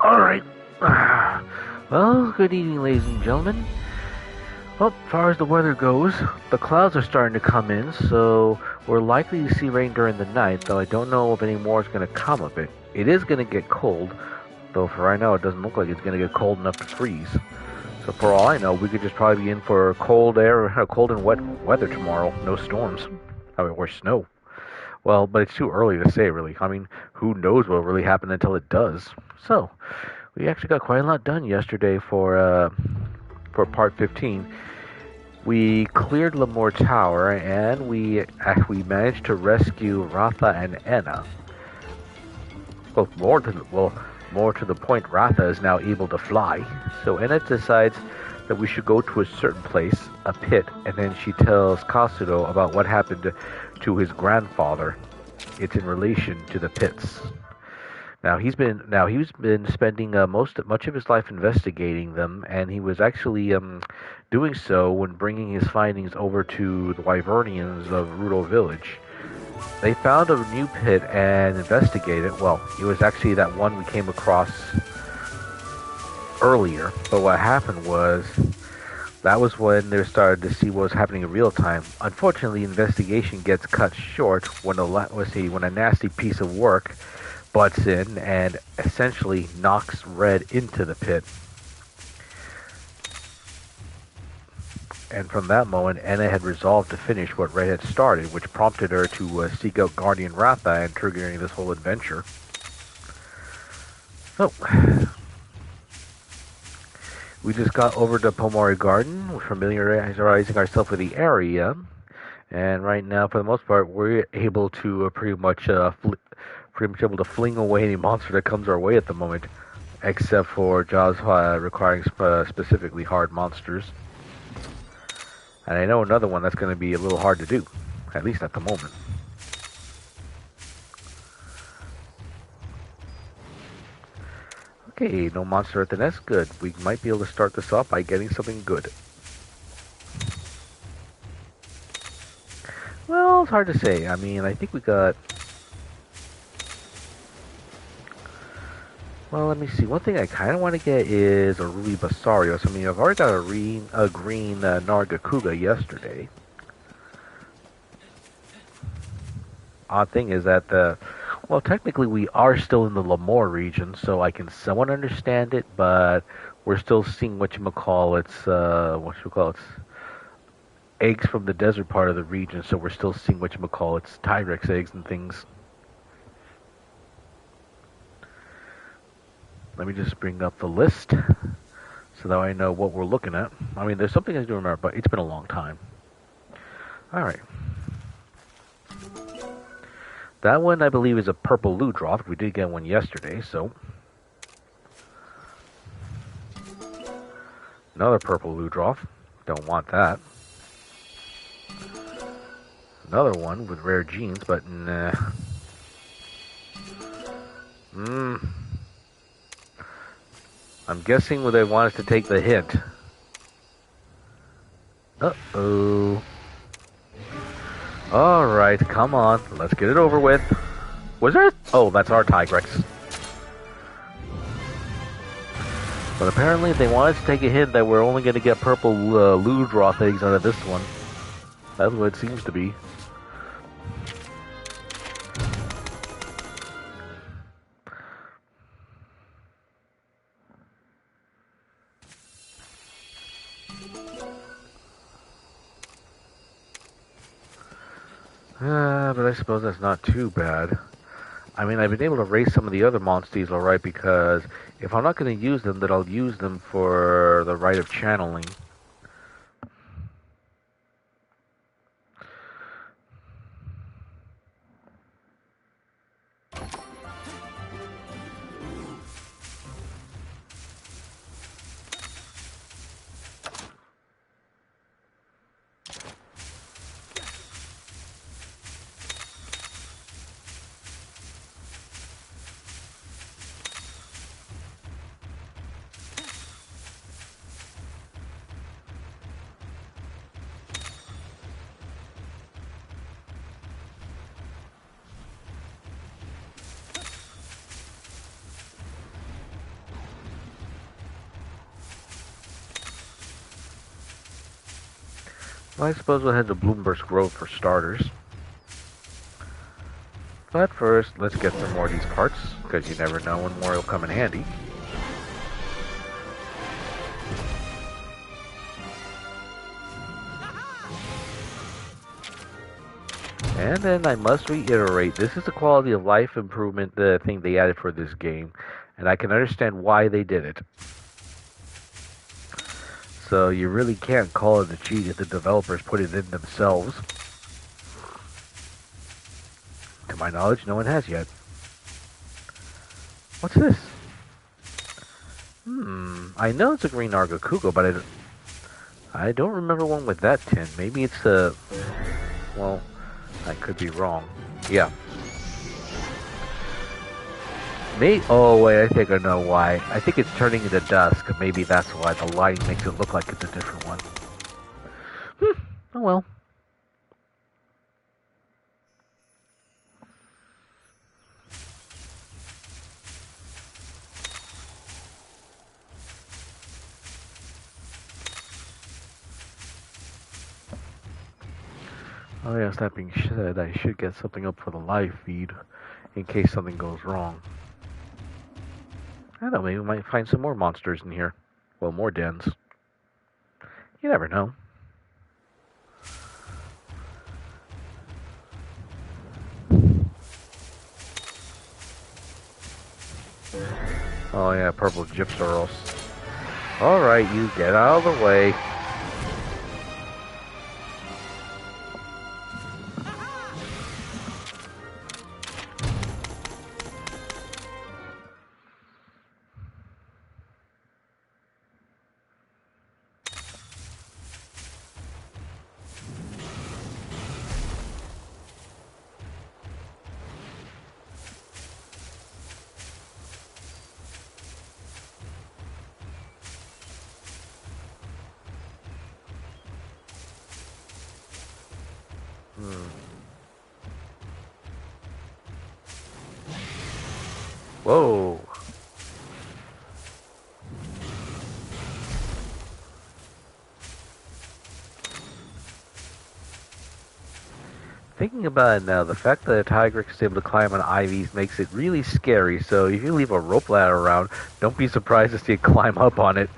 Alright. Well, good evening, ladies and gentlemen. Well, as far as the weather goes, the clouds are starting to come in, so we're likely to see rain during the night, though I don't know if any more is going to come of it. It is going to get cold, though for right now it doesn't look like it's going to get cold enough to freeze. So for all I know, we could just probably be in for cold air, cold and wet weather tomorrow. No storms. Or snow. Well, but it's too early to say, really. I mean, who knows what will really happen until it does. So, we actually got quite a lot done yesterday for part 15. We cleared Lemore Tower, and we managed to rescue Ratha and Ena. Well, more to the point, Ratha is now able to fly. So Ena decides that we should go to a certain place, a pit, and then she tells Kasuto about what happened to his grandfather. It's in relation to the pits. Now he's been spending much of his life investigating them, and he was actually doing so when bringing his findings over to the Wyvernians of Rudo Village. They found a new pit and investigated. Well, it was actually that one we came across earlier. But what happened was that was when they started to see what was happening in real time. Unfortunately, the investigation gets cut short when a nasty piece of work butts in and essentially knocks Red into the pit. And from that moment, Ena had resolved to finish what Red had started, which prompted her to seek out Guardian Ratha and triggering this whole adventure. So, we just got over to Pomori Garden, familiarizing ourselves with the area, and right now, for the most part, we're able to pretty much able to fling away any monster that comes our way at the moment, except for jobs requiring specifically hard monsters. And I know another one that's going to be a little hard to do, at least at the moment. Okay, no monster at the nest. Good. We might be able to start this off by getting something good. Well, it's hard to say. I mean, I think we got... Well, let me see. One thing I kind of want to get is a Rui Basarios. I mean, I've already got a green Nargacuga yesterday. Odd thing is that well, technically we are still in the Lemore region, so I can somewhat understand it, but we're still seeing eggs from the desert part of the region, so we're still seeing Tyrex eggs and things. Let me just bring up the list so that I know what we're looking at. I mean, there's something I do remember, but it's been a long time. Alright. That one, I believe, is a purple Ludroth. We did get one yesterday, so... Another purple Ludroth. Don't want that. Another one with rare genes, but nah. I'm guessing they want us to take the hint. Uh-oh. Alright, come on. Let's get it over with. Was there? Oh, that's our Tigrex. But apparently they want us to take a hint that we're only going to get purple Ludroth eggs out of this one. That's what it seems to be. But I suppose that's not too bad. I mean, I've been able to raise some of the other monsters alright, because if I'm not going to use them, then I'll use them for the rite of channeling. Well, I suppose we'll head to Bloomburst Grove for starters. But first, let's get some more of these parts, because you never know when more will come in handy. And then I must reiterate, this is a quality of life improvement thing they added for this game, and I can understand why they did it. So you really can't call it a cheat if the developers put it in themselves. To my knowledge, no one has yet. What's this? I know it's a green Argokugo, but I don't remember one with that tin. Maybe it's a... well, I could be wrong. Yeah. Oh wait, I think I know why. I think it's turning into dusk. Maybe that's why the light makes it look like it's a different one. Oh well. Oh yes, that being said, I should get something up for the live feed in case something goes wrong. I don't know, maybe we might find some more monsters in here. Well, more dens. You never know. Oh yeah, purple Gypsaros. Alright, you get out of the way. Whoa. Thinking about it now, the fact that a Tigrex is able to climb on ivies makes it really scary, so if you leave a rope ladder around, don't be surprised to see it climb up on it.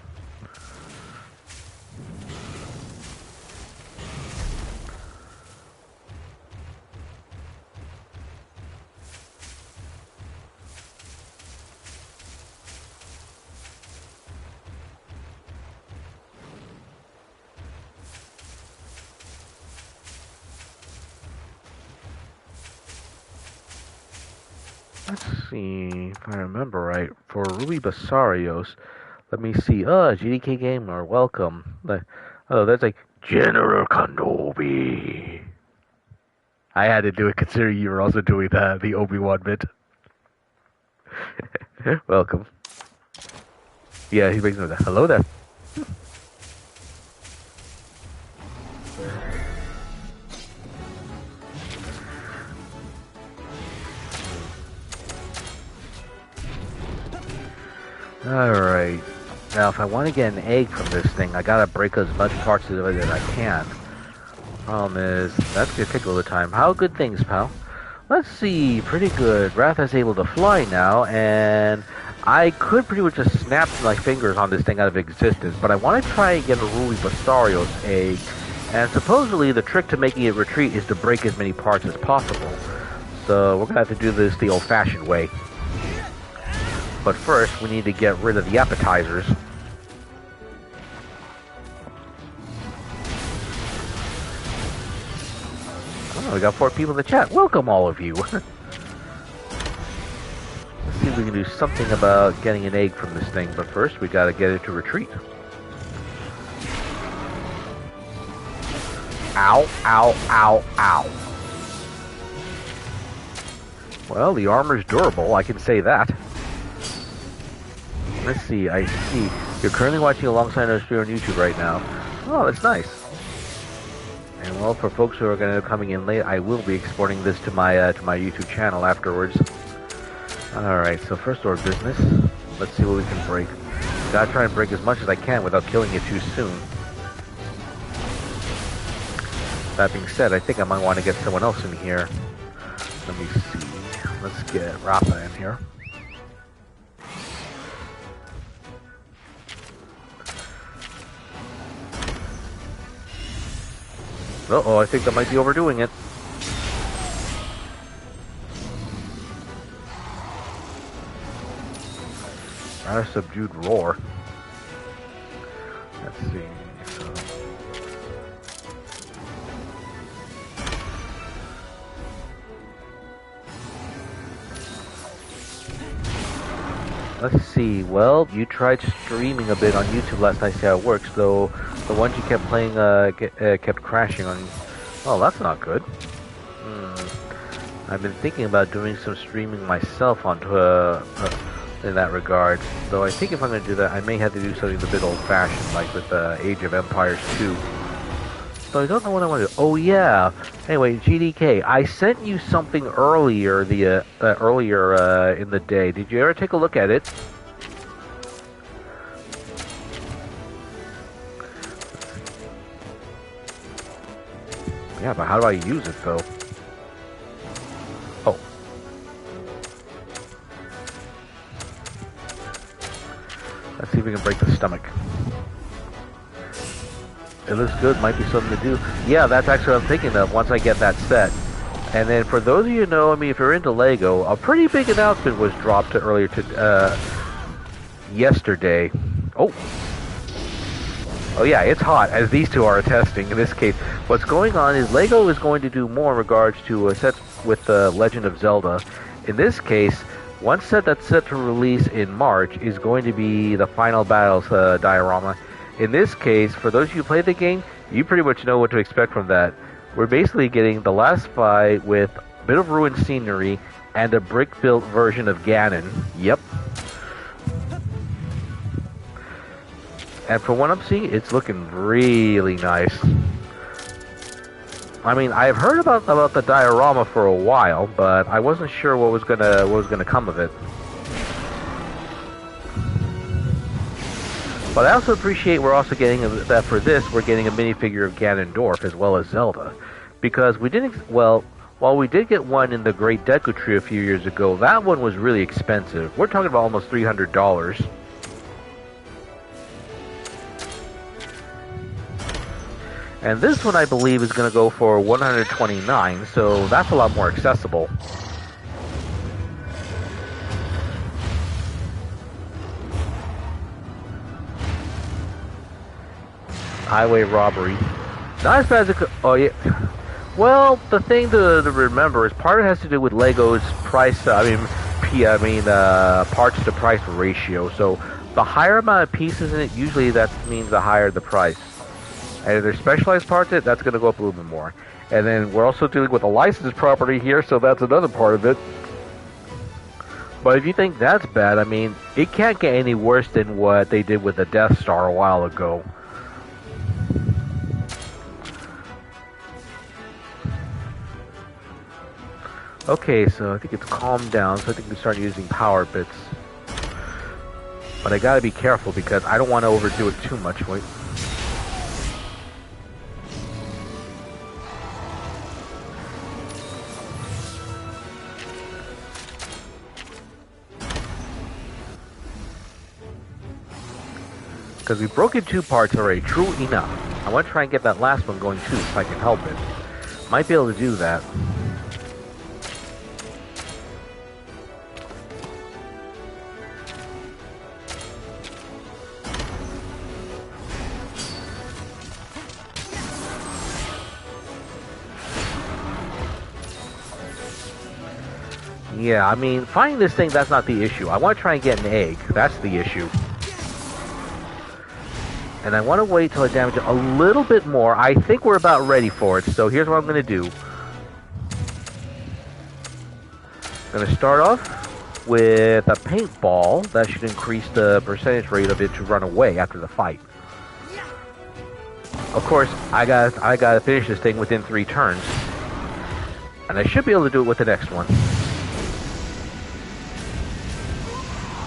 Let's see if I remember right. For Ruby Basarios, let me see. GDK Gamer, welcome. Oh, that's like General Kenobi. I had to do it considering you were also doing the Obi-Wan bit. Welcome. Yeah, he brings me that. Hello there. Alright. Now, if I want to get an egg from this thing, I gotta break as much parts of it as I can. Problem is, that's gonna take a little time. How good things, pal? Let's see, pretty good. Ratha's able to fly now, and I could pretty much just snap my fingers on this thing out of existence, but I want to try and get a Ruby Basarios egg, and supposedly the trick to making it retreat is to break as many parts as possible. So we're gonna have to do this the old-fashioned way. But first, we need to get rid of the appetizers. Oh, we got 4 people in the chat. Welcome, all of you. Let's see if we can do something about getting an egg from this thing. But first, we gotta get it to retreat. Ow, ow, ow, ow. Well, the armor's durable, I can say that. Let's see, I see. You're currently watching alongside our stream on YouTube right now. Oh, that's nice. And well, for folks who are going to be coming in late, I will be exporting this to my YouTube channel afterwards. Alright, so first order of business. Let's see what we can break. Gotta try and break as much as I can without killing it too soon. That being said, I think I might want to get someone else in here. Let me see. Let's get Rafa in here. Uh-oh, I think that might be overdoing it. Not a subdued roar. Let's see. So. Let's see. Well, you tried streaming a bit on YouTube last night, see how it works, though the ones you kept playing kept crashing on. Oh, that's not good. I've been thinking about doing some streaming myself onto in that regard. Though I think if I'm going to do that, I may have to do something a bit old-fashioned, like with Age of Empires 2. So I don't know what I want to do. Oh yeah. Anyway, GDK, I sent you something earlier earlier in the day. Did you ever take a look at it? Yeah, but how do I use it though? Oh. Let's see if we can break the stomach. It looks good, might be something to do. Yeah, that's actually what I'm thinking of once I get that set. And then for those of you who know, I mean, if you're into Lego, a pretty big announcement was dropped earlier yesterday. Oh. Oh yeah, it's hot, as these two are attesting. In this case, what's going on is Lego is going to do more in regards to sets with the Legend of Zelda. In this case, one set that's set to release in March is going to be the Final Battles diorama. In this case, for those of you who play the game, you pretty much know what to expect from that. We're basically getting the last fight with a bit of ruined scenery and a brick-built version of Ganon. Yep. And from what I'm seeing, it's looking really nice. I mean, I've heard about the diorama for a while, but I wasn't sure what was gonna come of it. But I also appreciate we're also getting that for this, we're getting a minifigure of Ganondorf as well as Zelda. Because we didn't, well, while we did get one in the Great Deku Tree a few years ago, that one was really expensive. We're talking about almost $300. And this one, I believe, is going to go for $129, so that's a lot more accessible. Highway robbery. Not as bad as it could. Oh, yeah. Well, the thing to remember is part of it has to do with Lego's price. Parts to price ratio. So the higher amount of pieces in it, usually that means the higher the price. And if there's specialized parts in it, that's going to go up a little bit more. And then we're also dealing with a licensed property here, so that's another part of it. But if you think that's bad, I mean, it can't get any worse than what they did with the Death Star a while ago. Okay, so I think it's calmed down, so I think we start using power bits. But I gotta be careful because I don't want to overdo it too much. Wait. Because we broke in 2 parts already, true enough. I want to try and get that last one going too, if I can help it. Might be able to do that. Yeah, I mean, finding this thing, that's not the issue. I want to try and get an egg. That's the issue. And I want to wait till I damage it a little bit more. I think we're about ready for it, so here's what I'm going to do. I'm going to start off with a paintball. That should increase the percentage rate of it to run away after the fight. Of course, I gotta finish this thing within 3 turns. And I should be able to do it with the next one.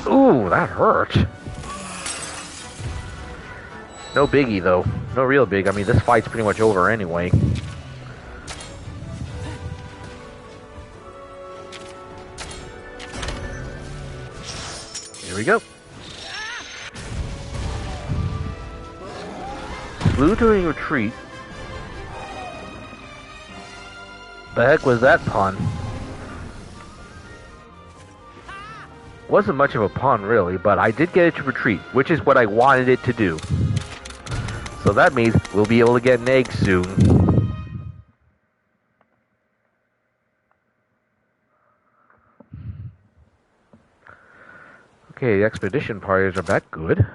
Ooh, that hurt. No biggie, though. No real big. I mean, this fight's pretty much over anyway. Here we go. Slew during retreat. The heck was that pun? Wasn't much of a pun, really, but I did get it to retreat, which is what I wanted it to do. So that means we'll be able to get an egg soon. Okay, the expedition parties are back good.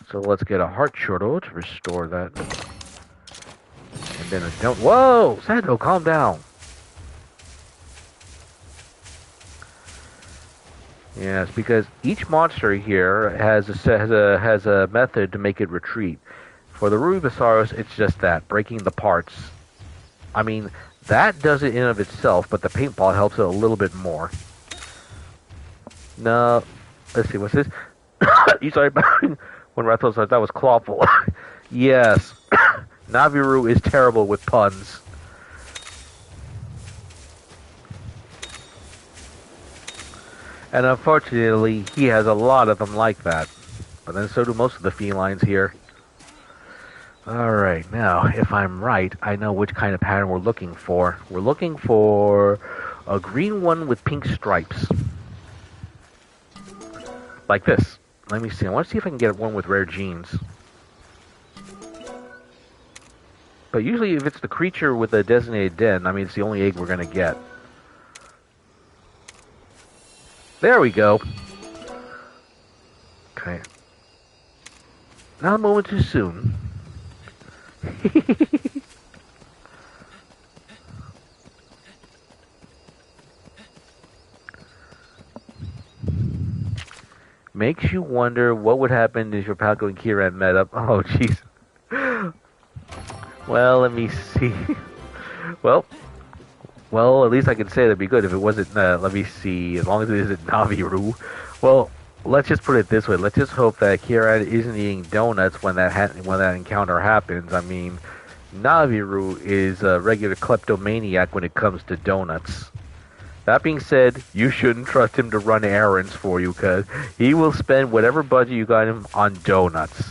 So let's get a heart chortle to restore that. And then a don't. Whoa! Sando, calm down. Yes, because each monster here has a method to make it retreat. For the Rubisaurus, it's just that, breaking the parts. I mean, that does it in of itself, but the paintball helps it a little bit more. No, let's see, what's this? You sorry about when Rathos said that was clawful. Yes, Navirou is terrible with puns. And unfortunately, he has a lot of them like that. But then so do most of the felines here. Alright, now, if I'm right, I know which kind of pattern we're looking for. We're looking for a green one with pink stripes. Like this. Let me see. I want to see if I can get one with rare genes. But usually if it's the creature with a designated den, I mean, it's the only egg we're going to get. There we go. Okay. Not a moment too soon. Makes you wonder what would happen if your Palco and Kieran met up. Oh, jeez. Well, let me see. Well, at least I can say that'd be good if it wasn't, let me see, as long as it isn't Navirou. Well, let's just put it this way. Let's just hope that Kieran isn't eating donuts when that encounter happens. I mean, Navirou is a regular kleptomaniac when it comes to donuts. That being said, you shouldn't trust him to run errands for you, because he will spend whatever budget you got him on donuts.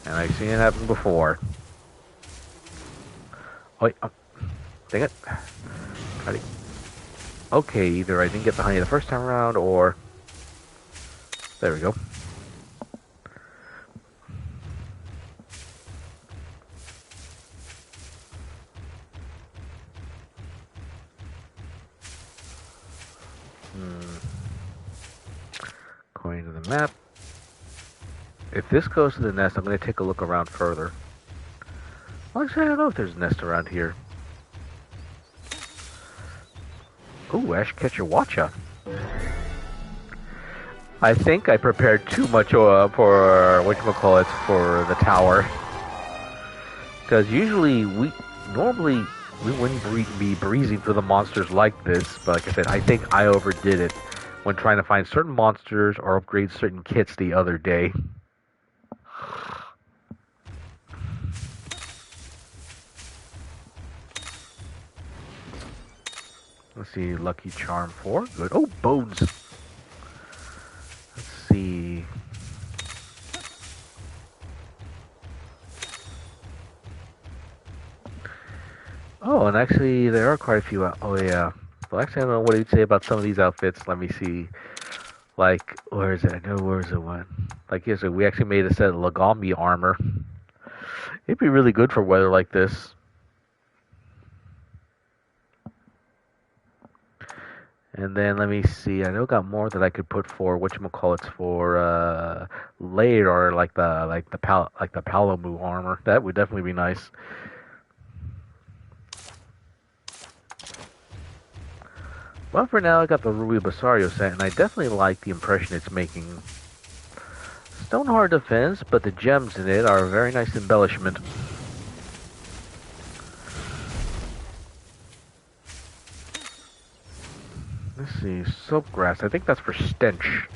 And I've seen it happen before. Wait, dang it. Okay, either I didn't get the honey the first time around, or... There we go. According to the map. If this goes to the nest, I'm going to take a look around further. Well, actually, I don't know if there's a nest around here. Ooh, Ash Catcher Watcha. I think I prepared too much for whatchamacallit for the tower. Because usually we wouldn't be breezing through the monsters like this, but like I said, I think I overdid it when trying to find certain monsters or upgrade certain kits the other day. Let's see, Lucky Charm 4. Good. Oh, bones. Let's see. Oh, and actually, there are quite a few. Oh, yeah. Well, actually, I don't know what he'd say about some of these outfits. Let me see. Like, where is it? I know where's the one. Like, yes, we actually made a set of Lagombi armor. It'd be really good for weather like this. And then let me see. I know I got more that I could put for whatchamacallits for layer, or like the Palomu armor. That would definitely be nice. Well, for now I got the Ruby Basario set, and I definitely like the impression it's making. Stone hard defense, but the gems in it are a very nice embellishment. Let's see, Soapgrass. I think that's for stench.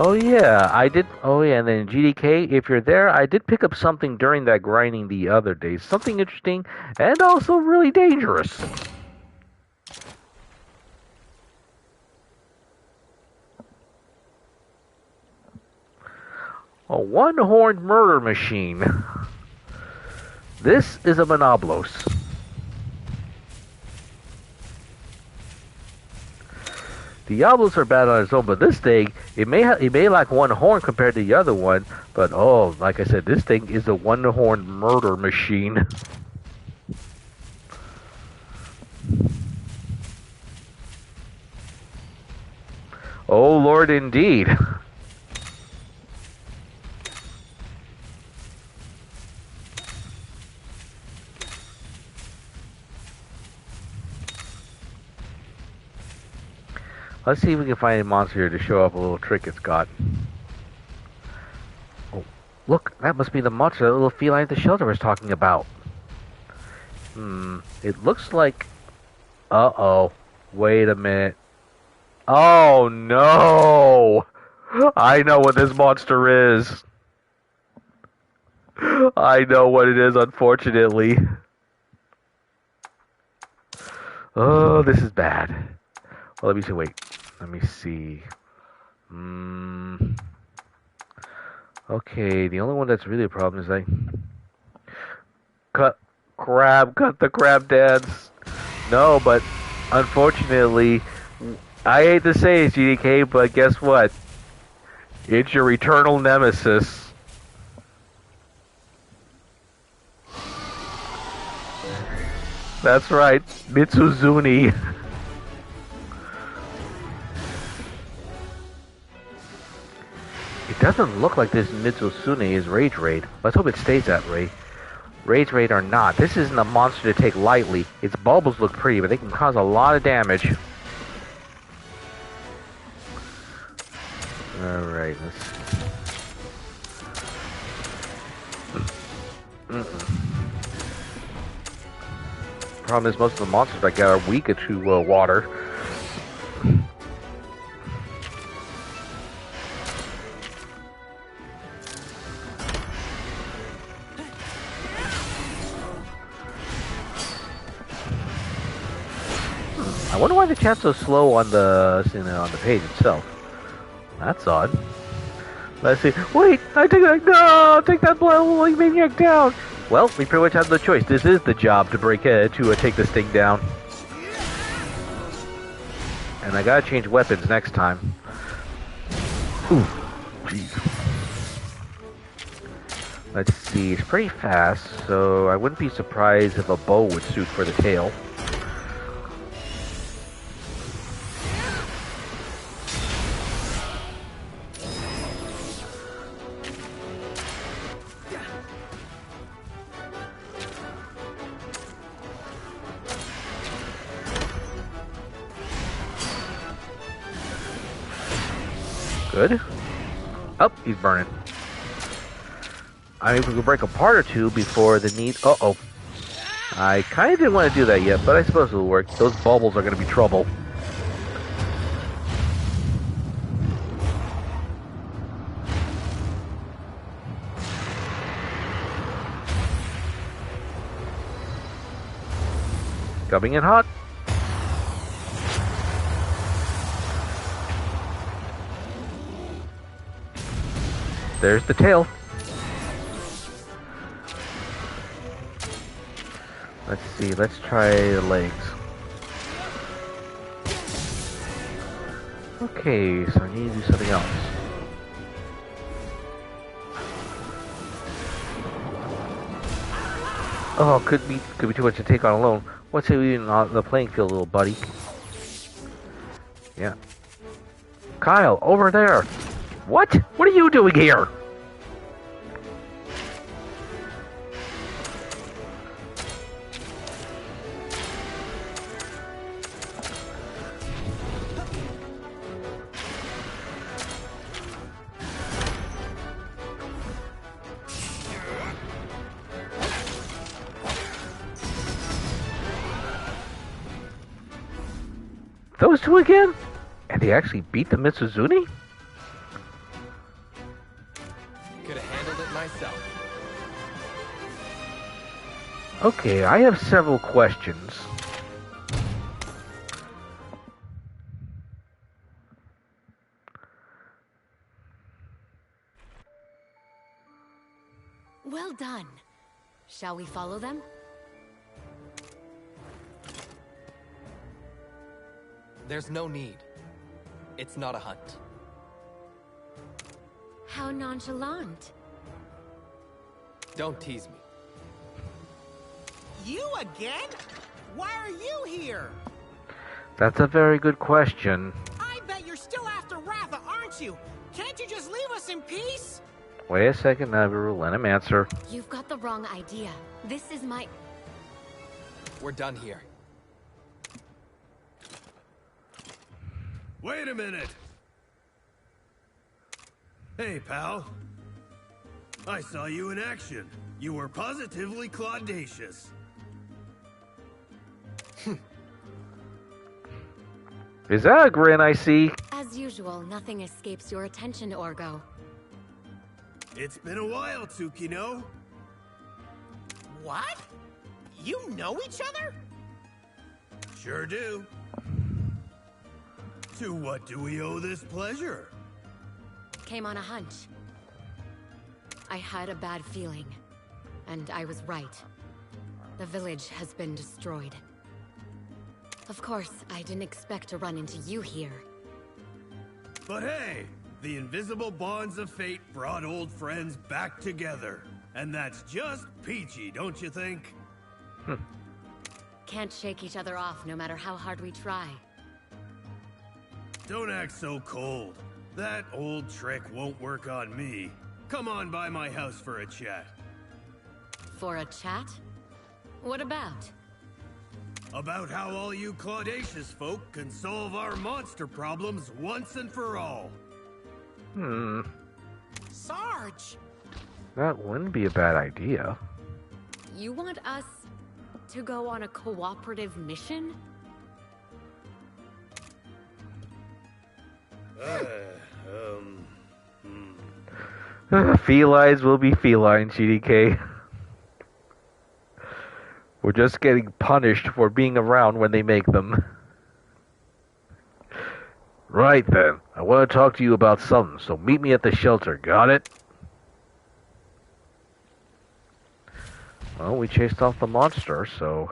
Oh yeah, I did. Oh yeah, and then GDK, if you're there, I did pick up something during that grinding the other day. Something interesting and also really dangerous. A one-horned murder machine. This is a Monoblos. Diablos are bad on its own, but this thing, it may lack one horn compared to the other one, but oh, like I said, this thing is a one-horned murder machine. Oh Lord, indeed. Let's see if we can find a monster here to show off a little trick it's got. Oh, look, that must be the monster that little feline at the shelter was talking about. It looks like... Uh-oh. Wait a minute. Oh, no! I know what this monster is. I know what it is, unfortunately. Oh, this is bad. Well, let me see. Wait. Let me see. Okay, the only one that's really a problem is cut the crab dance. No, but unfortunately, I hate to say it, GDK, but guess what? It's your eternal nemesis. That's right, Mitsuzune. It doesn't look like this Mitzustune is Rage Raid. Let's hope it stays that way. Rage Raid or not, this isn't a monster to take lightly. Its bubbles look pretty, but they can cause a lot of damage. Alright, let's see. Problem is, most of the monsters I got are weak to water. I wonder why the chat's so slow on the on the page itself. That's odd. Let's see. Wait, I take that. No, take that blood maniac down. Well, we pretty much have no choice. This is the job to take this thing down. And I gotta change weapons next time. Ooh, jeez. Let's see. It's pretty fast, so I wouldn't be surprised if a bow would suit for the tail. Good. Oh, he's burning. I mean, we could break a part or two before the need... Uh-oh. I kind of didn't want to do that yet, but I suppose it'll work. Those bubbles are going to be trouble. Coming in hot. There's the tail. Let's see, let's try the legs. Okay, so I need to do something else. Oh, could be too much to take on alone. What's it even on the playing field, little buddy? Yeah. Kyle, over there! What? What are you doing here? Those two again? And they actually beat the Mitsuzune? Okay, I have several questions. Well done. Shall we follow them? There's no need. It's not a hunt. How nonchalant. Don't tease me. You again? Why are you here? That's a very good question. I bet you're still after Ratha, aren't you? Can't you just leave us in peace? Wait a second, Navirou, let him answer. You've got the wrong idea. This is my... We're done here. Wait a minute! Hey, pal. I saw you in action. You were positively claudacious. Is that a grin I see? As usual, nothing escapes your attention, Orgo. It's been a while, Tsukino. What? You know each other? Sure do. To what do we owe this pleasure? Came on a hunch. I had a bad feeling, and I was right. The village has been destroyed. Of course, I didn't expect to run into you here. But hey, the invisible bonds of fate brought old friends back together. And that's just peachy, don't you think? Can't shake each other off no matter how hard we try. Don't act so cold. That old trick won't work on me. Come on by my house for a chat. For a chat? What about? About how all you claudacious folk can solve our monster problems once and for all. Sarge! That wouldn't be a bad idea. You want us to go on a cooperative mission? Felines will be feline, GDK. We're just getting punished for being around when they make them. Right then, I want to talk to you about something, so meet me at the shelter, got it? Well, we chased off the monster, so...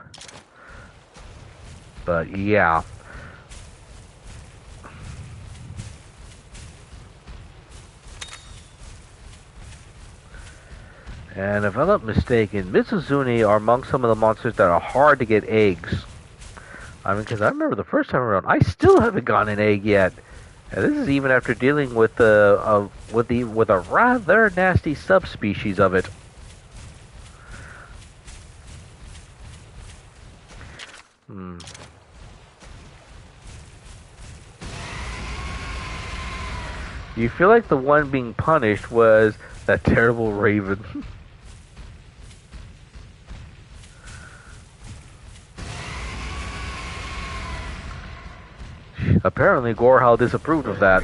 But yeah. And if I'm not mistaken, mitzustune are among some of the monsters that are hard to get eggs. I mean, because I remember the first time around, I still haven't gotten an egg yet. And this is even after dealing with a rather nasty subspecies of it. You feel like the one being punished was that terrible raven. Apparently, Gorhal disapproved of that.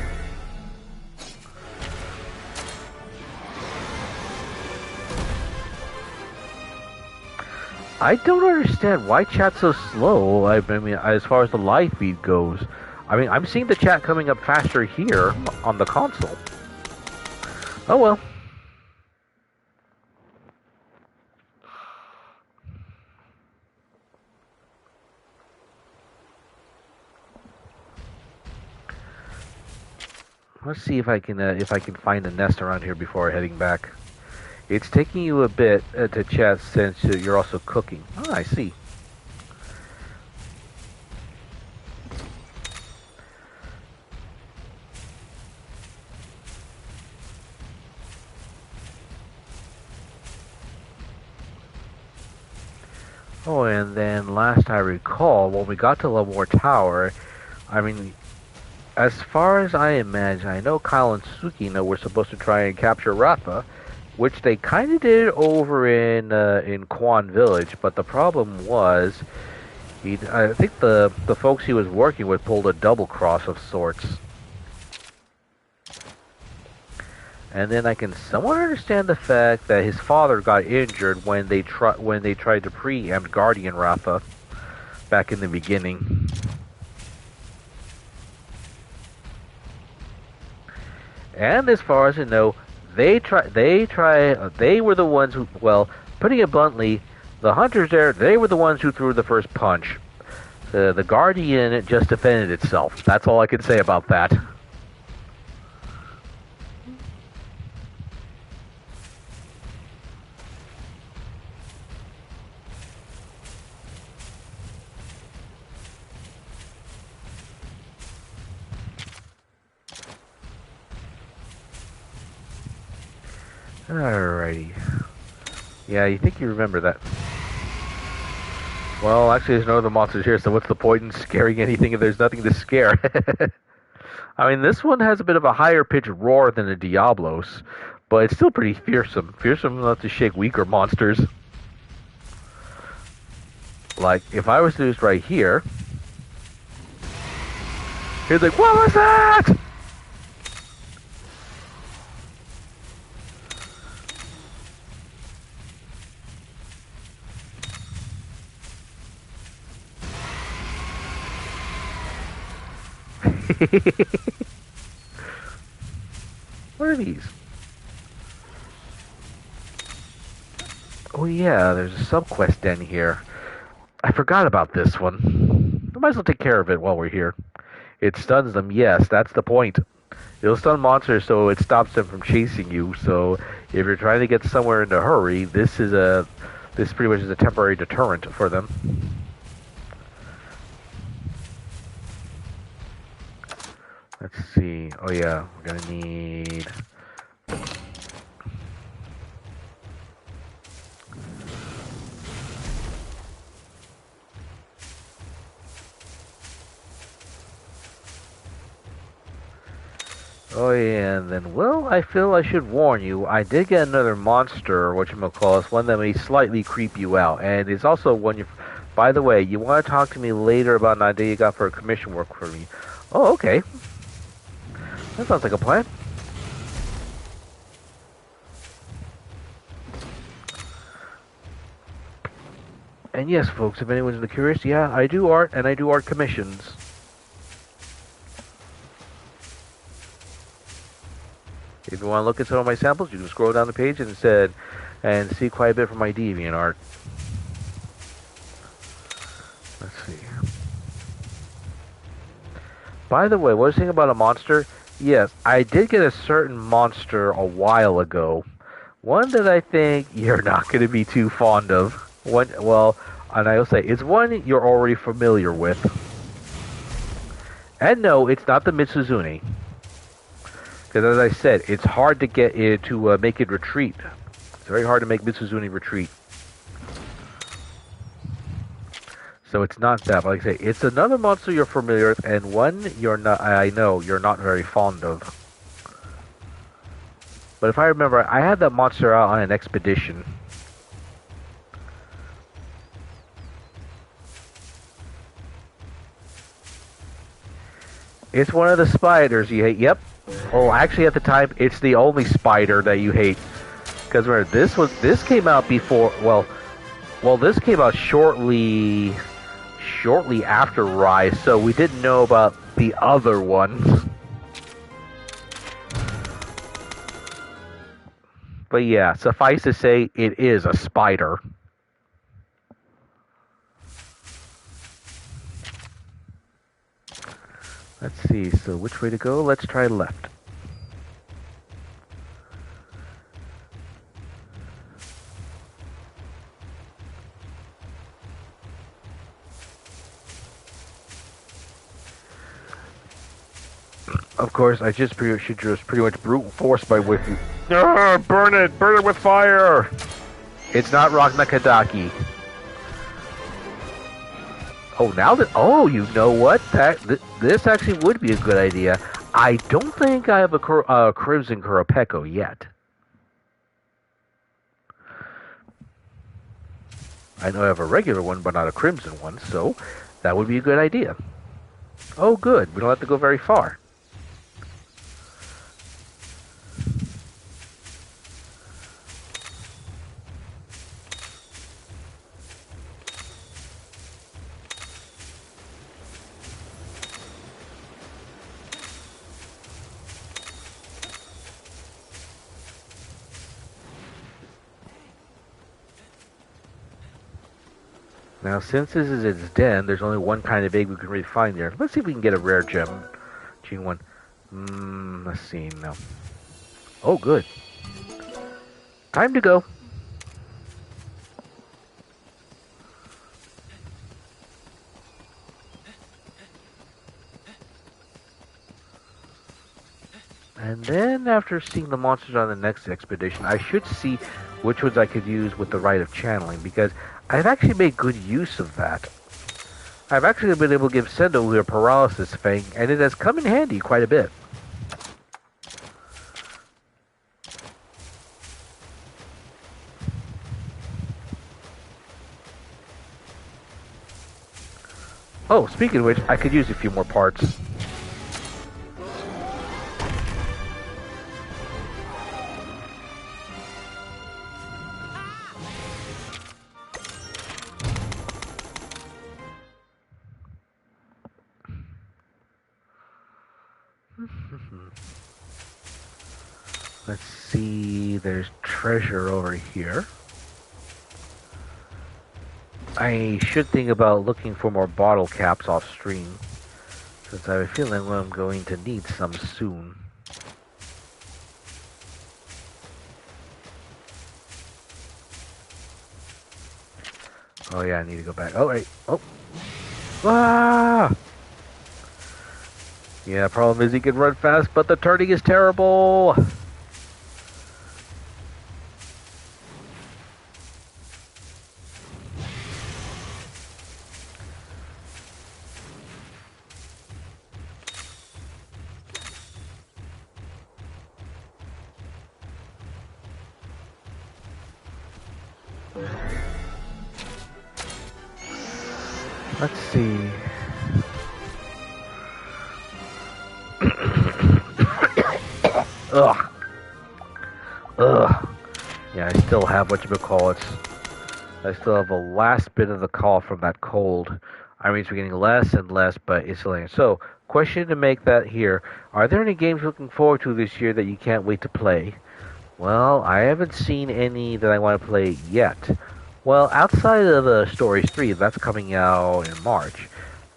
I don't understand why chat's so slow. I mean, as far as the live feed goes. I mean, I'm seeing the chat coming up faster here on the console. Oh well. Let's see if I can find a nest around here before heading back. It's taking you a bit to chat since you're also cooking. Oh, I see. Oh, and then last I recall, when we got to Lemoore Tower, I mean, as far as I imagine, I know Kyle and Tsukino were supposed to try and capture Ratha, which they kind of did over in Quan Village, but the problem was, I think the folks he was working with pulled a double cross of sorts. And then I can somewhat understand the fact that his father got injured when they tried to preempt Guardian Rafa back in the beginning. And as far as I know, they were the ones who, well, putting it bluntly, the hunters there, they were the ones who threw the first punch. The Guardian just defended itself. That's all I can say about that. Alrighty. Yeah, you think you remember that. Well, actually, there's no other monsters here, so what's the point in scaring anything if there's nothing to scare? I mean, this one has a bit of a higher pitched roar than the Diablos, but it's still pretty fearsome. Fearsome enough to shake weaker monsters. Like, if I was to do this right here, he's like, what was that? What are these? Oh yeah, there's a sub-quest den here. I forgot about this one. I might as well take care of it while we're here. It stuns them, yes, that's the point. It'll stun monsters so it stops them from chasing you, so if you're trying to get somewhere in a hurry, this pretty much is a temporary deterrent for them. Let's see. Oh yeah, we're gonna need... Oh yeah, and then, well, I feel I should warn you, I did get another monster, whatchamacallit, one that may slightly creep you out, and it's also one you... By the way, you want to talk to me later about an idea you got for a commission work for me. Oh, okay. That sounds like a plan. And yes, folks, if anyone's curious, yeah, I do art, and I do art commissions. If you want to look at some of my samples, you can scroll down the page and see quite a bit from my deviant art. Let's see. By the way, what I was saying about a monster? Yes, I did get a certain monster a while ago. One that I think you're not going to be too fond of. One, well, and I'll say, it's one you're already familiar with. And no, it's not the mitzustune. Because as I said, it's hard to get it to make it retreat. It's very hard to make mitzustune retreat. So it's not that, but like I say, it's another monster you're familiar with, and one I know you're not very fond of. But if I remember, I had that monster out on an expedition. It's one of the spiders you hate. Yep. Oh, actually, at the time, it's the only spider that you hate. Because remember, this came out before. Well, this came out shortly after Rise, so we didn't know about the other ones. But yeah, suffice to say, it is a spider. Let's see, so which way to go? Let's try left. Of course, I should just pretty much brute force my way through. Burn it with fire! It's not Ragnakadaki. Oh, you know what? This actually would be a good idea. I don't think I have a Crimson Kurapeko yet. I know I have a regular one, but not a Crimson one, so that would be a good idea. Oh, good. We don't have to go very far. Now, since this is its den, there's only one kind of egg we can really find there. Let's see if we can get a rare gem. Gene 1. Let's see now. Oh, good. Time to go. And then, after seeing the monsters on the next expedition, I should see which ones I could use with the rite of channeling, because I've actually made good use of that. I've actually been able to give Sendo a paralysis fang, and it has come in handy quite a bit. Oh, speaking of which, I could use a few more parts. Let's see, there's treasure over here. I should think about looking for more bottle caps off stream, since I have a feeling I'm going to need some soon. Oh yeah, I need to go back. Oh wait, oh. Ah! Yeah, problem is he can run fast, but the turning is terrible. Let's see. Ugh. Ugh. Yeah, I still have whatchamacallits. I still have a last bit of the call from that cold. I mean, it's getting less and less, but it's still there. So, question to make that here. Are there any games you're looking forward to this year that you can't wait to play? Well, I haven't seen any that I want to play yet. Well, outside of Stories 3, that's coming out in March.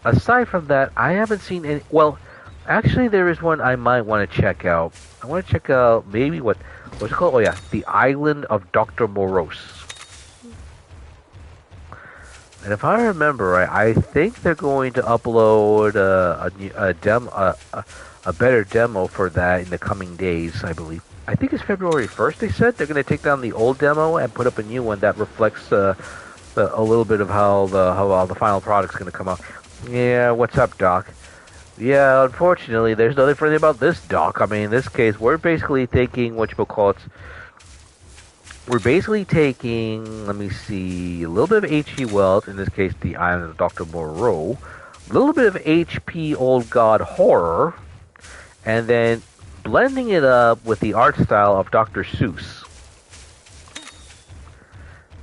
Aside from that, I haven't seen any... Well, actually, there is one I might want to check out. I want to check out maybe what's it called? Oh, yeah, The Island of Dr. Morose. And if I remember right, I think they're going to upload a better demo for that in the coming days, I believe. I think it's February 1st, they said. They're going to take down the old demo and put up a new one that reflects a little bit of how the final product's going to come out. Yeah, what's up, Doc? Yeah, unfortunately, there's nothing friendly about this, Doc. I mean, in this case, we're basically taking we're basically taking, let me see, a little bit of H.G. Wells, in this case, The Island of Dr. Moreau, a little bit of H.P. Old God horror, and then blending it up with the art style of Dr. Seuss.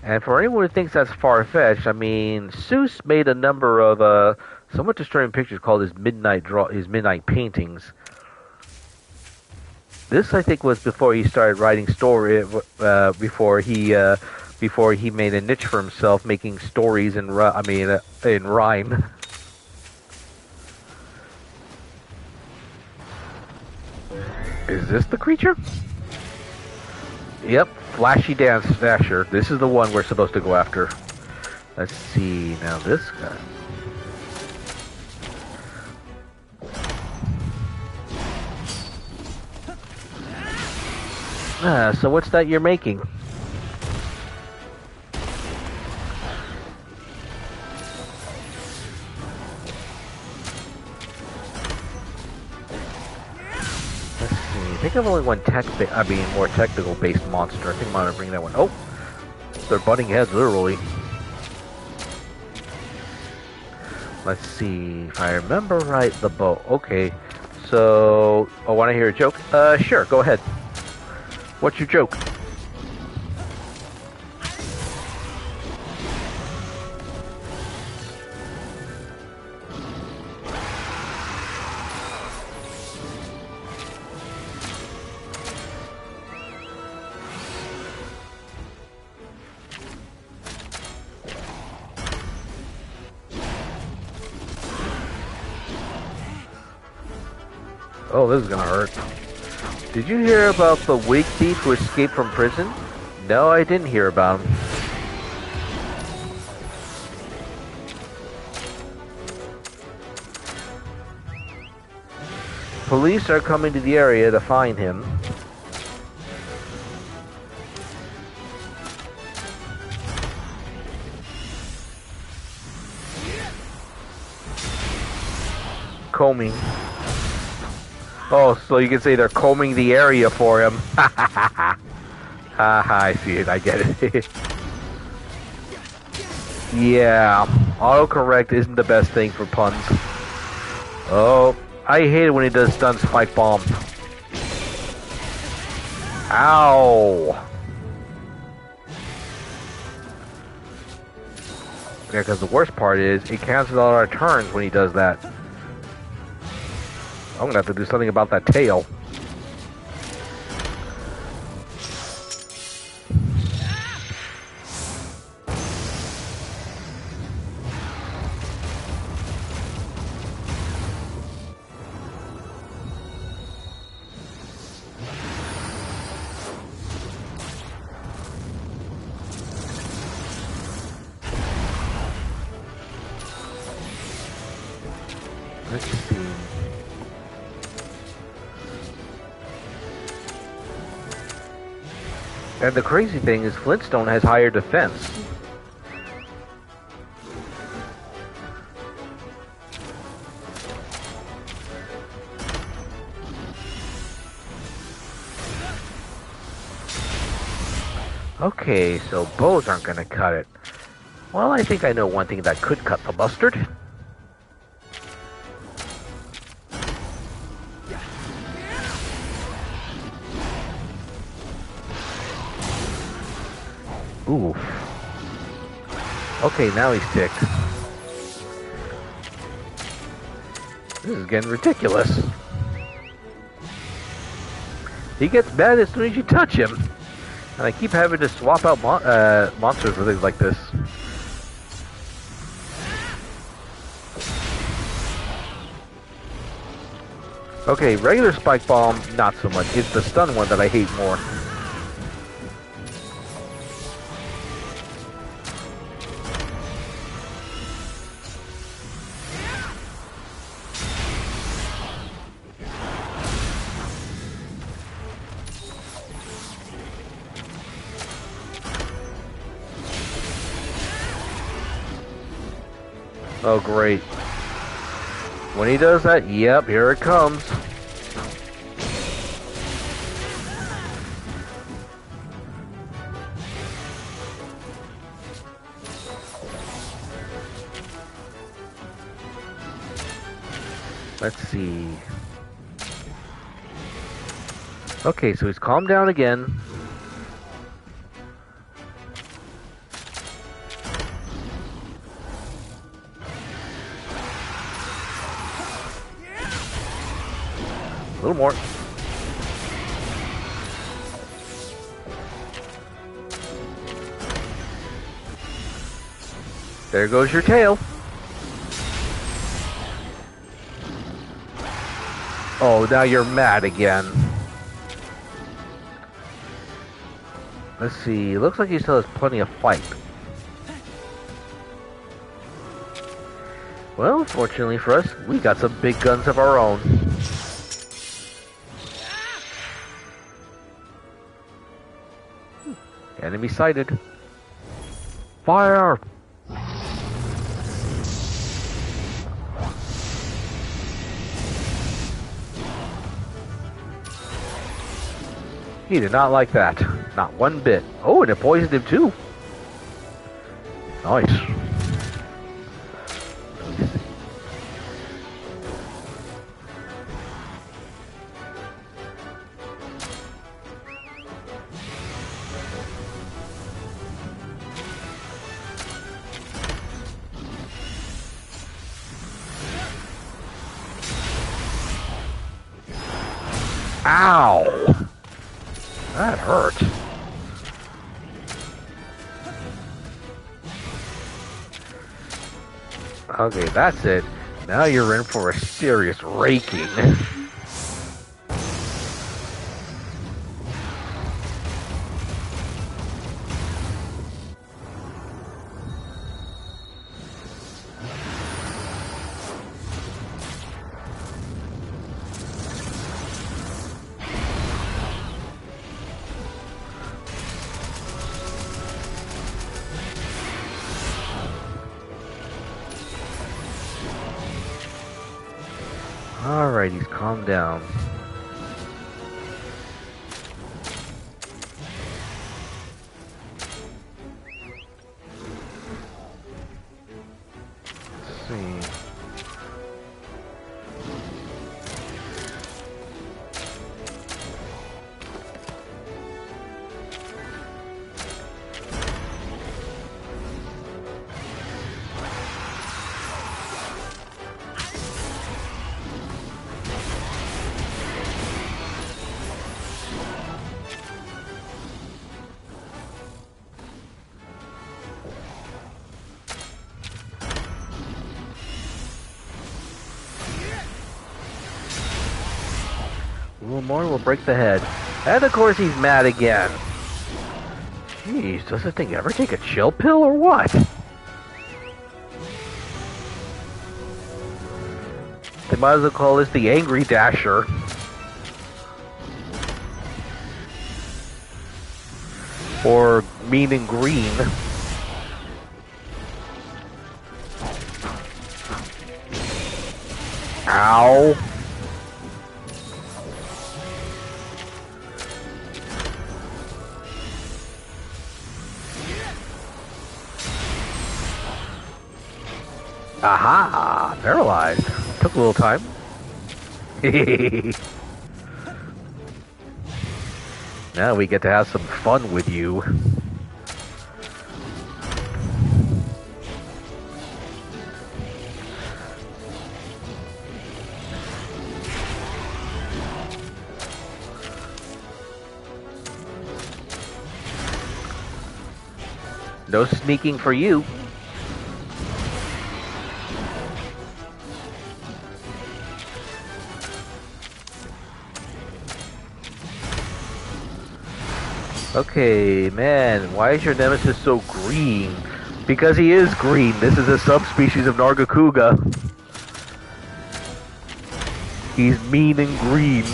And for anyone who thinks that's far-fetched, I mean, Seuss made a number of somewhat disturbing pictures called his midnight paintings. This, I think, was before he started writing story. Before he made a niche for himself, making stories in rhyme. Is this the creature? Yep, Flashy Dance Dasher. This is the one we're supposed to go after. Let's see, now this guy. So what's that you're making? Let's see. I think I've only one more technical based monster. I think I'm gonna bring that one. Oh, they're butting heads literally. Let's see if I remember right. The bow. Okay. So, want to hear a joke? Sure. Go ahead. What's your joke? Oh, this is gonna hurt. Did you hear about the wig thief who escaped from prison? No, I didn't hear about him. Police are coming to the area to find him. Combing. Oh, so you can say they're combing the area for him. Haha, I see it, I get it. Yeah, autocorrect isn't the best thing for puns. Oh, I hate it when he does stun spike bomb. Ow! Yeah, because the worst part is, it cancels all our turns when he does that. I'm gonna have to do something about that tail. Let's see. And the crazy thing is Flintstone has higher defense. Okay, so bows aren't gonna cut it. Well, I think I know one thing that could cut the mustard. Oof. Okay, now he's ticked. This is getting ridiculous. He gets mad as soon as you touch him. And I keep having to swap out monsters for things like this. Okay, regular spike bomb, not so much. It's the stun one that I hate more. Oh, great. When he does that, yep, here it comes. Let's see. Okay, so he's calmed down again. A little more. There goes your tail. Oh, now you're mad again. Let's see. Looks like he still has plenty of fight. Well, fortunately for us, we got some big guns of our own. Enemy sighted. Fire! He did not like that. Not one bit. Oh, and it poisoned him too. Nice. Ow! That hurt. Okay, that's it. Now you're in for a serious raking. Alright, he's calmed down. Let's see. A little more will break the head. And of course he's mad again. Jeez, does this thing ever take a chill pill or what? They might as well call this the Angry Dasher. Or Mean and Green. Ow. Aha! Paralyzed. Took a little time. Now we get to have some fun with you. No sneaking for you. Okay, man, why is your nemesis so green? Because he is green. This is a subspecies of Nargacuga. He's mean and green.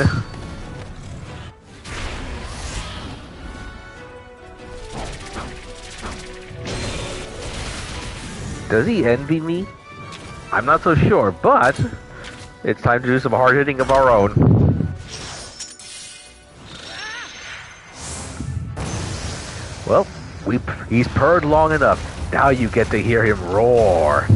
Does he envy me? I'm not so sure, but it's time to do some hard hitting of our own. Well, he's purred long enough. Now you get to hear him roar.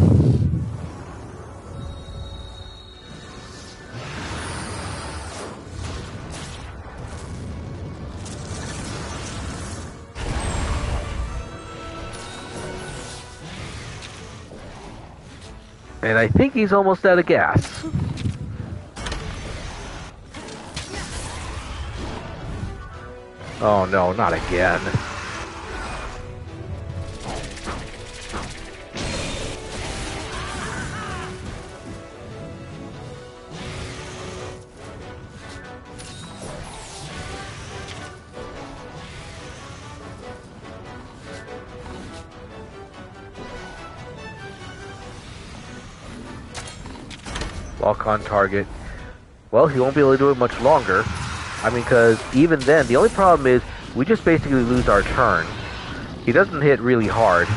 And I think he's almost out of gas. Oh no, not again. Lock on target. Well, he won't be able to do it much longer. I mean, because even then, the only problem is we just basically lose our turn. He doesn't hit really hard.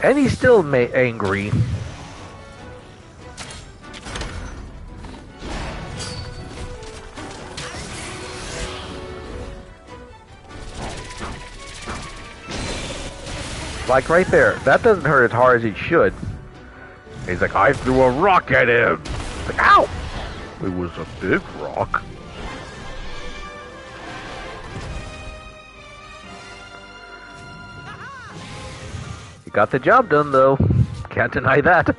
And he's still angry. Like right there. That doesn't hurt as hard as it should. He's like, I threw a rock at him. Like, ow! It was a big rock. You got the job done, though. Can't deny that.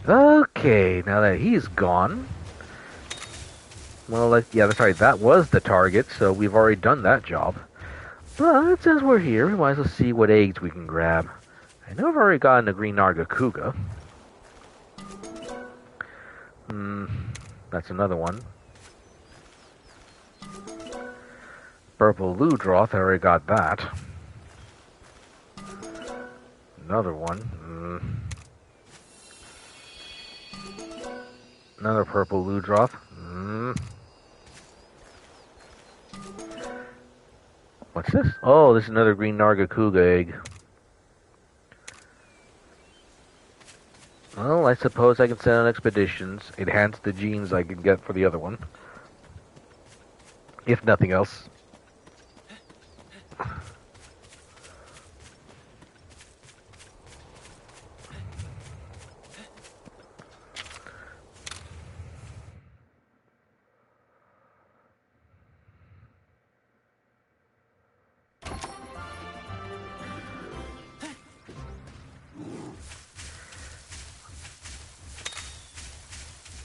Okay, now that he's gone... Well, yeah, sorry, that was the target, so we've already done that job. But since we're here, we might as well see what eggs we can grab. I know I've already gotten the green Nargacuga. That's another one. Purple Ludroth, I already got that. Another one. Another purple Ludroth. What's this? Oh, this is another green Nargacuga egg. Well, I suppose I can send on expeditions, enhance the genes I can get for the other one. If nothing else.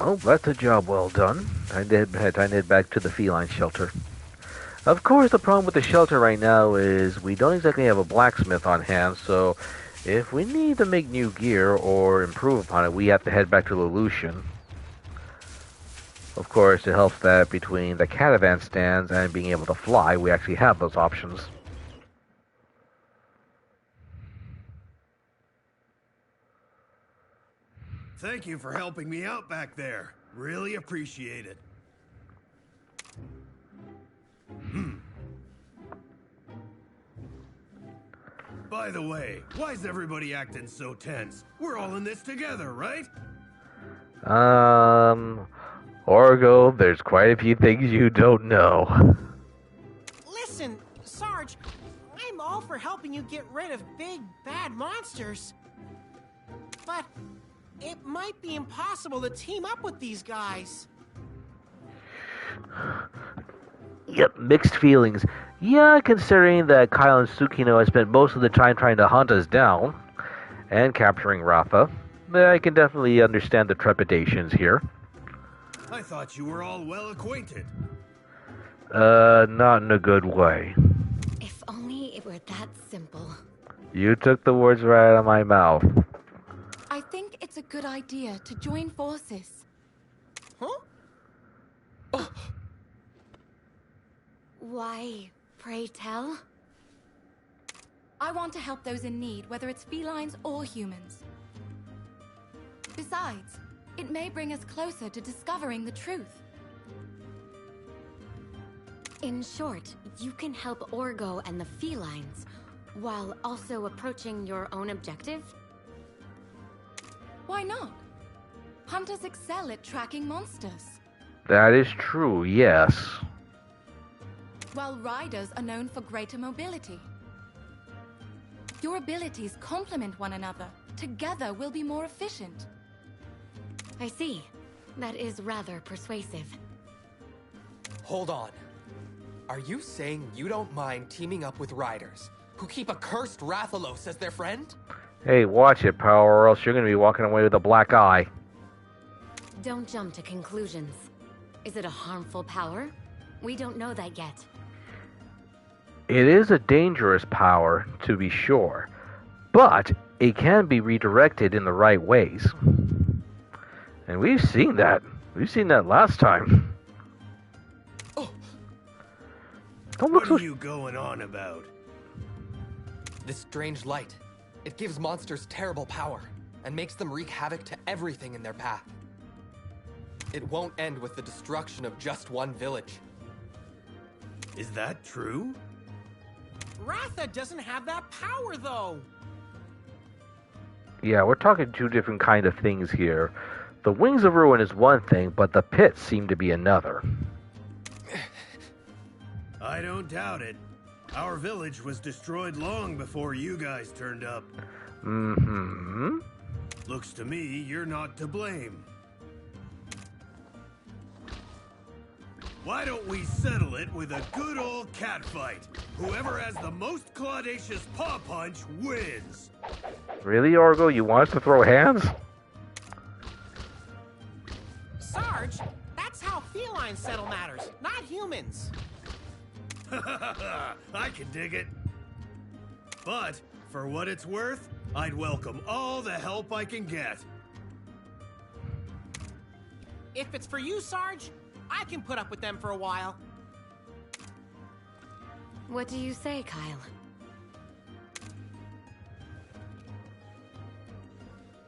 Oh, that's a job well done. Time to head back to the feline shelter. Of course, the problem with the shelter right now is we don't exactly have a blacksmith on hand, so if we need to make new gear or improve upon it, we have to head back to Lelouch. Of course, it helps that between the caravan stands and being able to fly, we actually have those options. Thank you for helping me out back there. Really appreciate it. By the way, why is everybody acting so tense? We're all in this together, right? Orgo, there's quite a few things you don't know. Listen, Sarge, I'm all for helping you get rid of big, bad monsters. But it might be impossible to team up with these guys. Yep, mixed feelings. Yeah, considering that Kyle and Tsukino have spent most of the time trying to hunt us down and capturing Ratha, I can definitely understand the trepidations here. I thought you were all well acquainted. Not in a good way. If only it were that simple. You took the words right out of my mouth. I think it's a good idea to join forces. Huh? Why, pray tell? I want to help those in need, whether it's felines or humans. Besides, it may bring us closer to discovering the truth. In short, you can help Orgo and the felines, while also approaching your own objective? Why not? Hunters excel at tracking monsters, That is true, yes. while riders are known for greater mobility. Your abilities complement one another. Together, we'll be more efficient. I see. That is rather persuasive. Hold on. Are you saying you don't mind teaming up with riders who keep a cursed Rathalos as their friend? Hey, watch it, pal, or else you're going to be walking away with a black eye. Don't jump to conclusions. Is it a harmful power? We don't know that yet. It is a dangerous power, to be sure, but it can be redirected in the right ways. And we've seen that. We've seen that last time. Oh. Don't look What so... are you going on about? This strange light. It gives monsters terrible power and makes them wreak havoc to everything in their path. It won't end with the destruction of just one village. Is that true? Ratha doesn't have that power, though. Yeah, we're talking two different kind of things here. The Wings of Ruin is one thing, but the pits seem to be another. I don't doubt it. Our village was destroyed long before you guys turned up. Mm-hmm. Looks to me you're not to blame. Why don't we settle it with a good old cat fight? Whoever has the most claudacious paw punch wins. Really, Orgo? You want us to throw hands? Sarge, that's how felines settle matters, not humans. I can dig it. But, for what it's worth, I'd welcome all the help I can get. If it's for you, Sarge, I can put up with them for a while. What do you say, Kyle?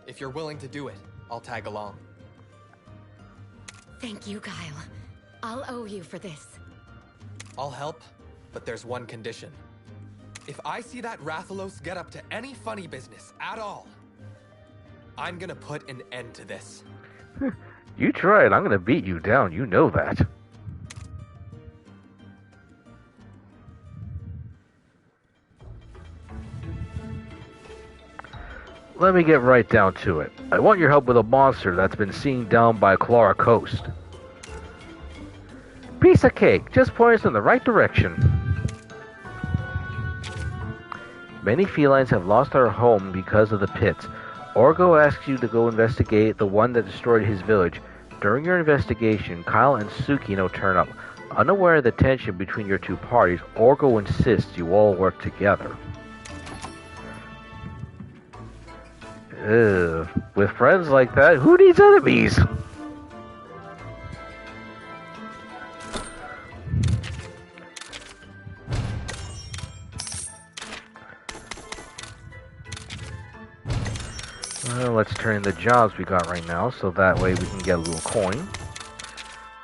If you're willing to do it, I'll tag along. Thank you, Kyle. I'll owe you for this. I'll help But there's one condition. If I see that Rathalos get up to any funny business at all, I'm gonna put an end to this. You try it, I'm gonna beat you down, you know that. Let me get right down to it. I want your help with a monster that's been seen down by Clara Coast. Piece of cake, just point us in the right direction. Many felines have lost their home because of the pits. Orgo asks you to go investigate the one that destroyed his village. During your investigation, Kyle and Tsukino turn up. Unaware of the tension between your two parties, Orgo insists you all work together. Ugh. With friends like that, who needs enemies? Well, let's turn in the jobs we got right now, so that way we can get a little coin.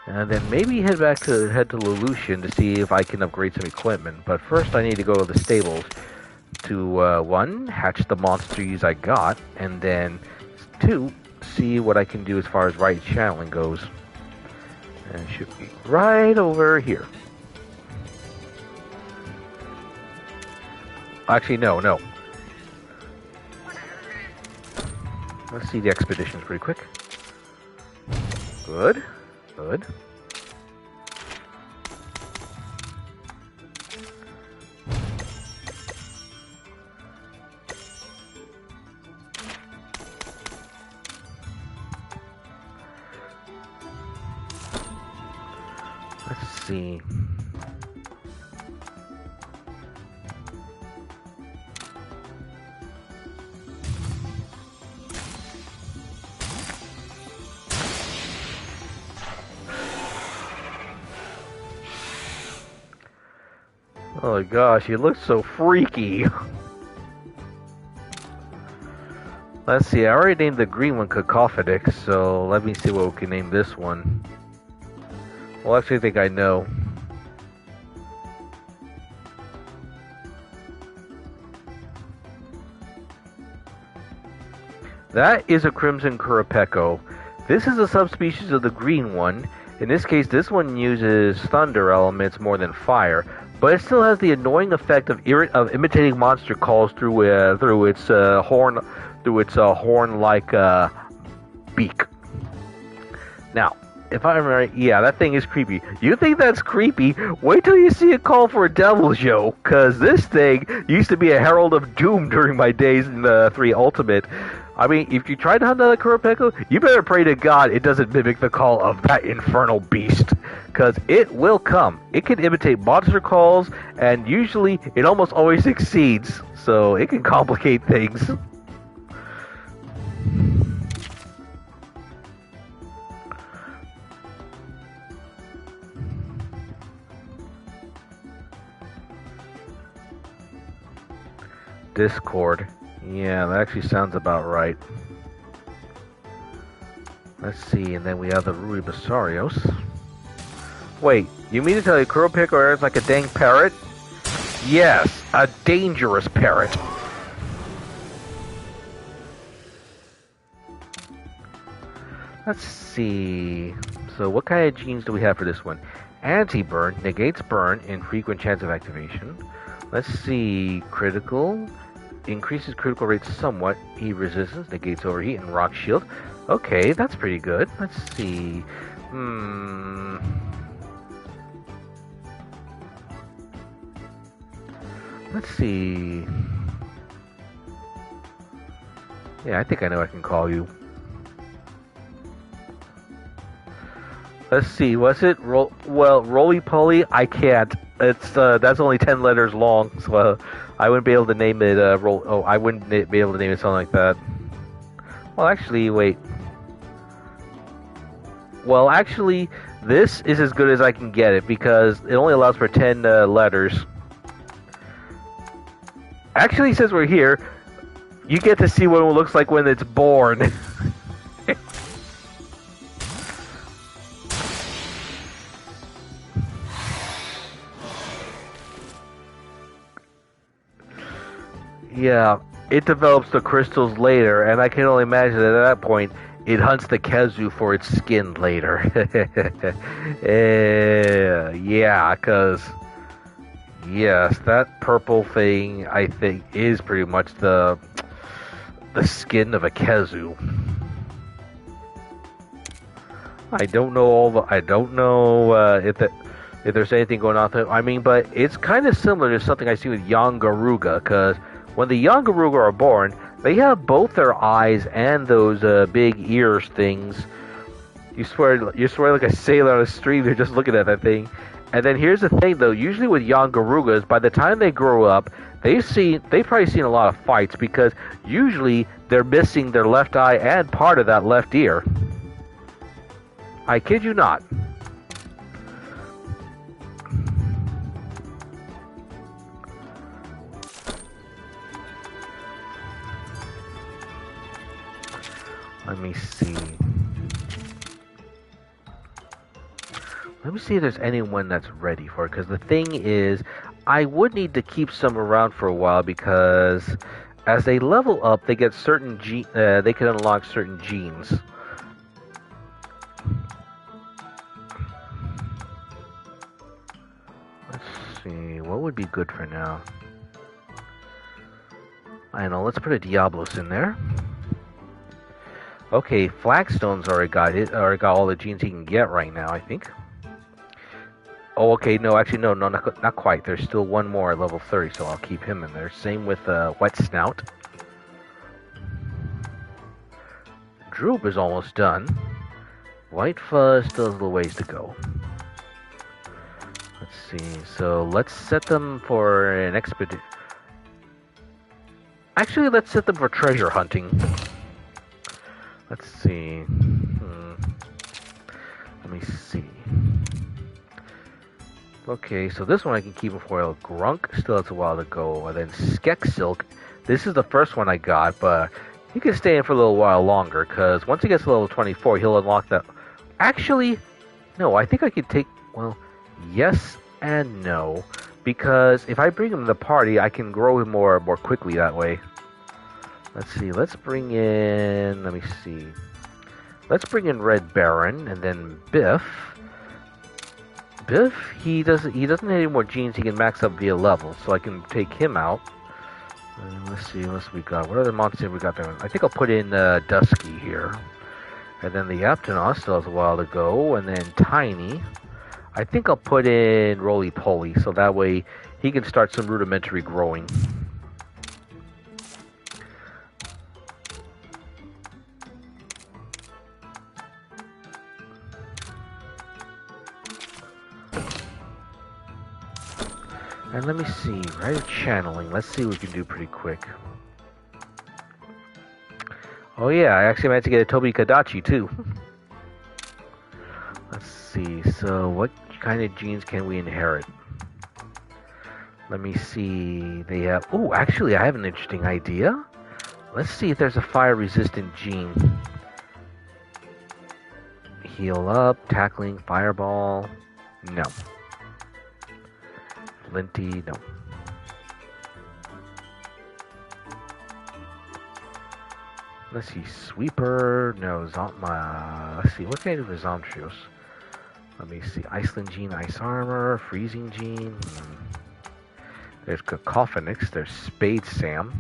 And then maybe head to Lelouchian to see if I can upgrade some equipment. But first I need to go to the stables to, one, hatch the monsters I got, and then, two, see what I can do as far as right channeling goes. And it should be right over here. Actually, no. Let's see the expeditions pretty quick. Good. Let's see. Oh my gosh, he looks so freaky. Let's see, I already named the green one Cacophonic, so let me see what we can name this one. Well, actually, I think I know. That is a Crimson Kurapeko. This is a subspecies of the green one. In this case, this one uses thunder elements more than fire, but it still has the annoying effect of imitating monster calls through its horn-like beak. Now, if I remember, yeah, that thing is creepy. You think that's creepy? Wait till you see it call for a devil show, cause this thing used to be a herald of doom during my days in the 3 Ultimate. I mean, if you try to hunt down a Kurapeko, you better pray to God it doesn't mimic the call of that infernal beast, cause it will come. It can imitate monster calls, and usually it almost always succeeds, so it can complicate things. Discord. Yeah, that actually sounds about right. Let's see, and then we have the Ruribasarios. Wait, you mean to tell me Kurapeko is like a dang parrot? Yes, a dangerous parrot. Let's see. So what kind of genes do we have for this one? Anti-burn, negates burn, infrequent chance of activation. Let's see, critical. Increases critical rate somewhat. Heat resistance, negates overheat, and rock shield. Okay, that's pretty good. Let's see. Let's see. Yeah, I think I know what I can call you. Let's see. What's it? Roly Poly. I can't. It's that's only 10 letters long, so I wouldn't be able to name it. I wouldn't be able to name it something like that. Well, actually, wait. Well, actually, this is as good as I can get it because it only allows for 10 letters. Actually, since we're here, you get to see what it looks like when it's born. Yeah, it develops the crystals later, and I can only imagine that at that point it hunts the Kezu for its skin later. Yeah, because yes, that purple thing I think is pretty much the skin of a Kezu. I don't know I don't know if there's anything going on there. I mean, but it's kind of similar to something I see with young Garuga, because when the young Garuga are born, they have both their eyes and those big ears things. You swear like a sailor on the street. They're just looking at that thing. And then here's the thing, though. Usually with young Garugas, by the time they grow up, they've probably seen a lot of fights, because usually they're missing their left eye and part of that left ear. I kid you not. Let me see. Let me see if there's anyone that's ready for it. Because the thing is, I would need to keep some around for a while, because as they level up, they get certain they can unlock certain genes. Let's see, what would be good for now? I know. Let's put a Diablos in there. Okay, Flagstone's already got it. Already got all the genes he can get right now, I think. Oh, okay. No, actually, no, not quite. There's still one more at level 30, so I'll keep him in there. Same with Wet Snout. Droop is almost done. White Fuzz still has a little ways to go. Let's see. So let's set them for an expedition. Actually, let's set them for treasure hunting. Let's see. Let me see. Okay, so this one I can keep him for a Grunk. Still has a while to go. And then Skek Silk. This is the first one I got, but he can stay in for a little while longer, because once he gets to level 24, he'll unlock that. Actually, no, I think I could take. Well, yes and no. Because if I bring him to the party, I can grow him more quickly that way. Let's see. Let's bring in. Let me see. Let's bring in Red Baron and then Biff. Biff, he doesn't have any more genes. He can max up via level, so I can take him out. Let's see. What we got? What other monsters have we got there? I think I'll put in Dusky here, and then the Aptonos still has a while to go, and then Tiny. I think I'll put in Roly Poly, so that way he can start some rudimentary growing. And let me see, right? Channeling. Let's see what we can do pretty quick. Oh yeah, I actually managed to get a Tobi Kadachi too. Let's see, so what kind of genes can we inherit? Let me see, they have... Oh, actually I have an interesting idea. Let's see if there's a fire-resistant gene. Heal up, tackling, fireball. No. Linty, no. Let's see, Sweeper, no, let's see, what can I do for Zomtrios? Let me see, Iceland Gene, Ice Armor, Freezing Gene. There's Cacophonix, there's Spade Sam.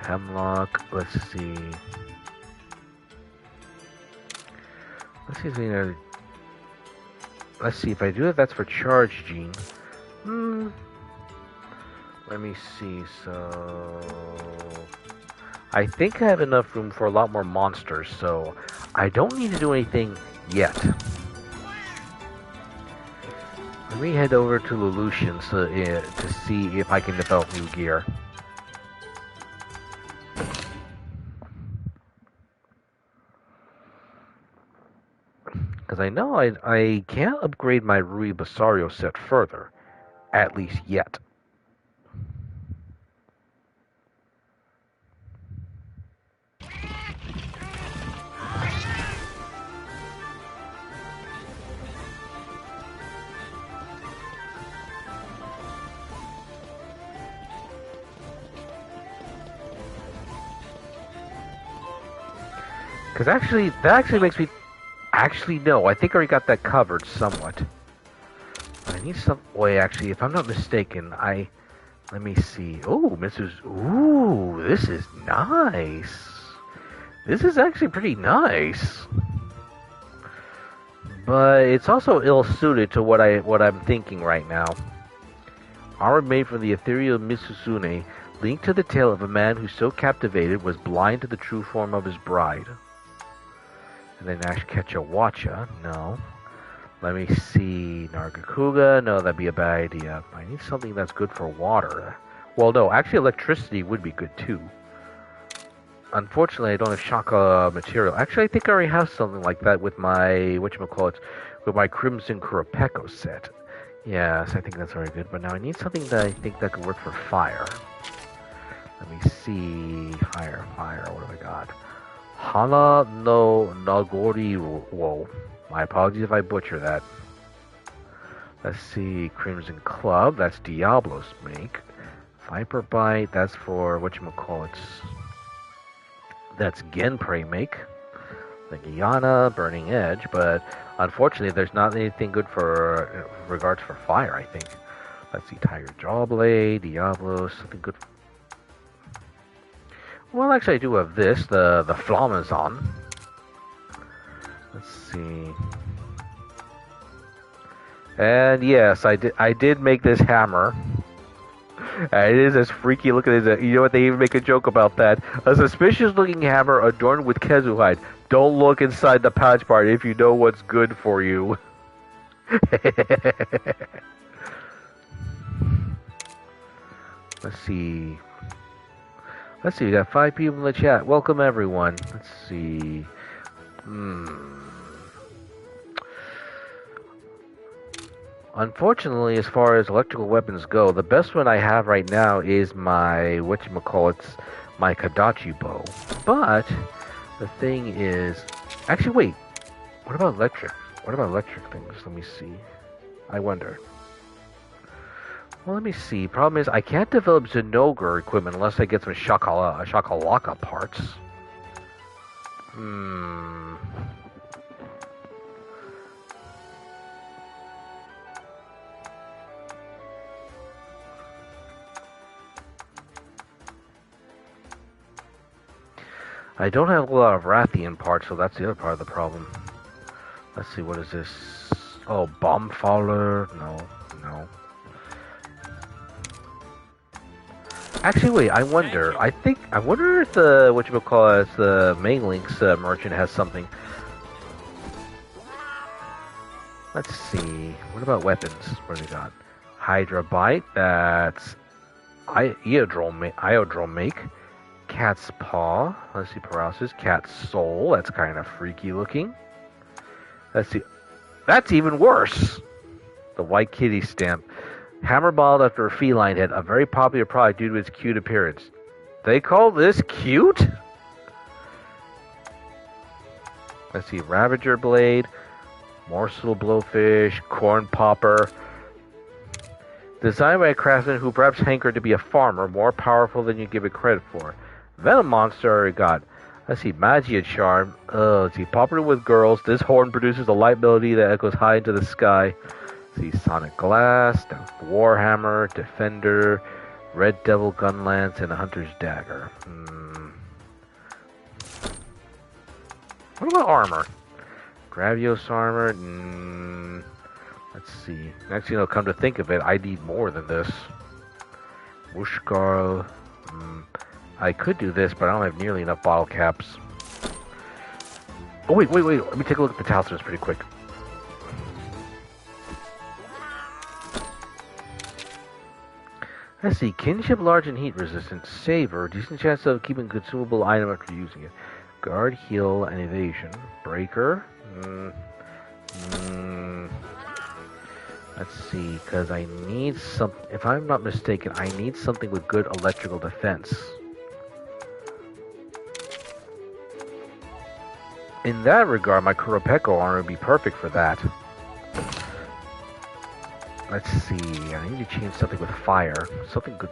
Hemlock, let's see. Let's see if we know. Let's see if I do it. That's for Charge Gene. Let me see. So I think I have enough room for a lot more monsters. So I don't need to do anything yet. Let me head over to Lelouch to see if I can develop new gear. Because I know I can't upgrade my Rui Basario set further, at least yet. Because actually, that actually makes me... Actually, no. I think I already got that covered somewhat. I need some... Wait, actually, if I'm not mistaken, Let me see. Oh, Mrs. Ooh, this is nice. This is actually pretty nice. But it's also ill-suited to what I'm thinking right now. Armor made from the ethereal mitzustune, linked to the tale of a man who so captivated was blind to the true form of his bride. And then Ash Ketchawacha, no. Let me see. Nargacuga, no, that'd be a bad idea. I need something that's good for water. Well, no, actually electricity would be good too. Unfortunately, I don't have Shaka material. Actually, I think I already have something like that with my, with my Crimson Kurapeko set. Yes, I think that's already good. But now I need something that I think that could work for fire. Let me see. Fire. What have I got? Hana no Nagori. Whoa. My apologies if I butcher that. Let's see. Crimson Club. That's Diablo's make. Viper Bite. That's for whatchamacallits. That's Genprey make. The Guyana, Burning Edge, but unfortunately there's not anything good for regards for fire, I think. Let's see, Tiger Jawblade, Diablo, something good. Well, actually I do have this, the Flamazon. Let's see. And yes, I did make this hammer. It is as freaky looking as you know what, they even make a joke about that. A suspicious looking hammer adorned with Kezu hide. Don't look inside the pouch part if you know what's good for you. Let's see, we got 5 people in the chat. Welcome everyone. Let's see. Unfortunately, as far as electrical weapons go, the best one I have right now is my, my Kadachi bow. But, the thing is... Actually, wait. What about electric? What about electric things? Let me see. I wonder. Well, let me see. Problem is, I can't develop Zenogre equipment unless I get some Shakalaka parts. I don't have a lot of Rathian parts, so that's the other part of the problem. Let's see, what is this? Oh, Bomb Faller? No. Actually, wait, I wonder if the, the Mainlinks merchant has something. Let's see, what about weapons? What do we got? Hydra Bite, that's Iodrome make. Cat's Paw. Let's see, paralysis. Cat's Soul. That's kind of freaky looking. Let's see. That's even worse. The White Kitty stamp. Hammer balled after a feline head. A very popular product due to its cute appearance. They call this cute? Let's see. Ravager Blade. Morsel Blowfish. Corn Popper. Designed by a craftsman who perhaps hankered to be a farmer, more powerful than you give it credit for. Venom Monster already got. Let's see, Magia Charm. Let's see, popular with girls. This horn produces a light melody that echoes high into the sky. Let's see, Sonic Glass, Warhammer, Defender, Red Devil Gun Lance, and a Hunter's Dagger. What about armor? Gravios armor. Let's see. Next, come to think of it, I need more than this. Mushgarl. I could do this, but I don't have nearly enough bottle caps. Oh, wait. Let me take a look at the talismans pretty quick. Let's see. Kinship, large and heat resistant. Savor. Decent chance of keeping a consumable item after using it. Guard, heal, and evasion. Breaker. Let's see. Because I need some... If I'm not mistaken, I need something with good electrical defense. In that regard, my Kurapeko armor would be perfect for that. Let's see. I need to change something with fire. Something good.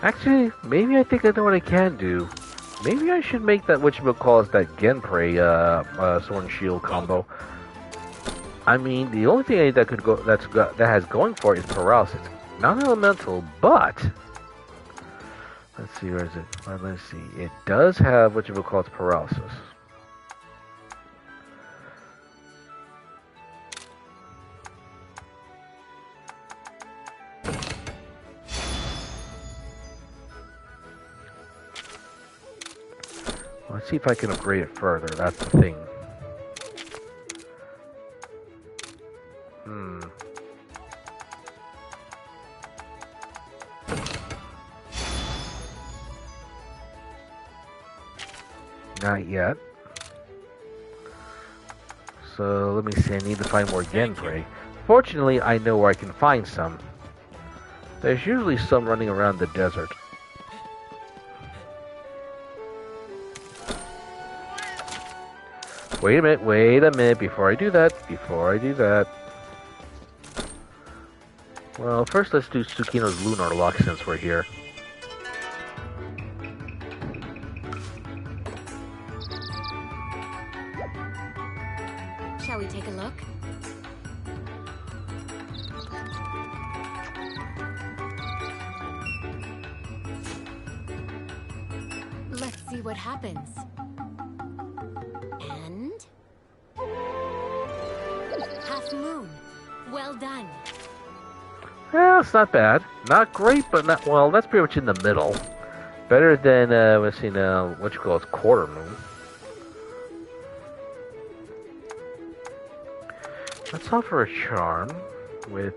Actually, maybe I think I know what I can do. Maybe I should make that whatchamacallit, that Genpei sword and shield combo. I mean, the only thing that could go that has going for it is paralysis. Not elemental, but let's see, where is it? Let's see. It does have whatchamacallit, paralysis. Let's see if I can upgrade it further. That's the thing. Not yet. So let me see. I need to find more Genpei. Fortunately, I know where I can find some. There's usually some running around the desert. Wait a minute, before I do that. Well, first let's do Tsukino's Lunar Lock since we're here. Shall we take a look? Let's see what happens. And... half moon. Well done. Well, it's not bad. Not great, but not... well, that's pretty much in the middle. Better than, let's see now, quarter moon. Let's offer a charm with,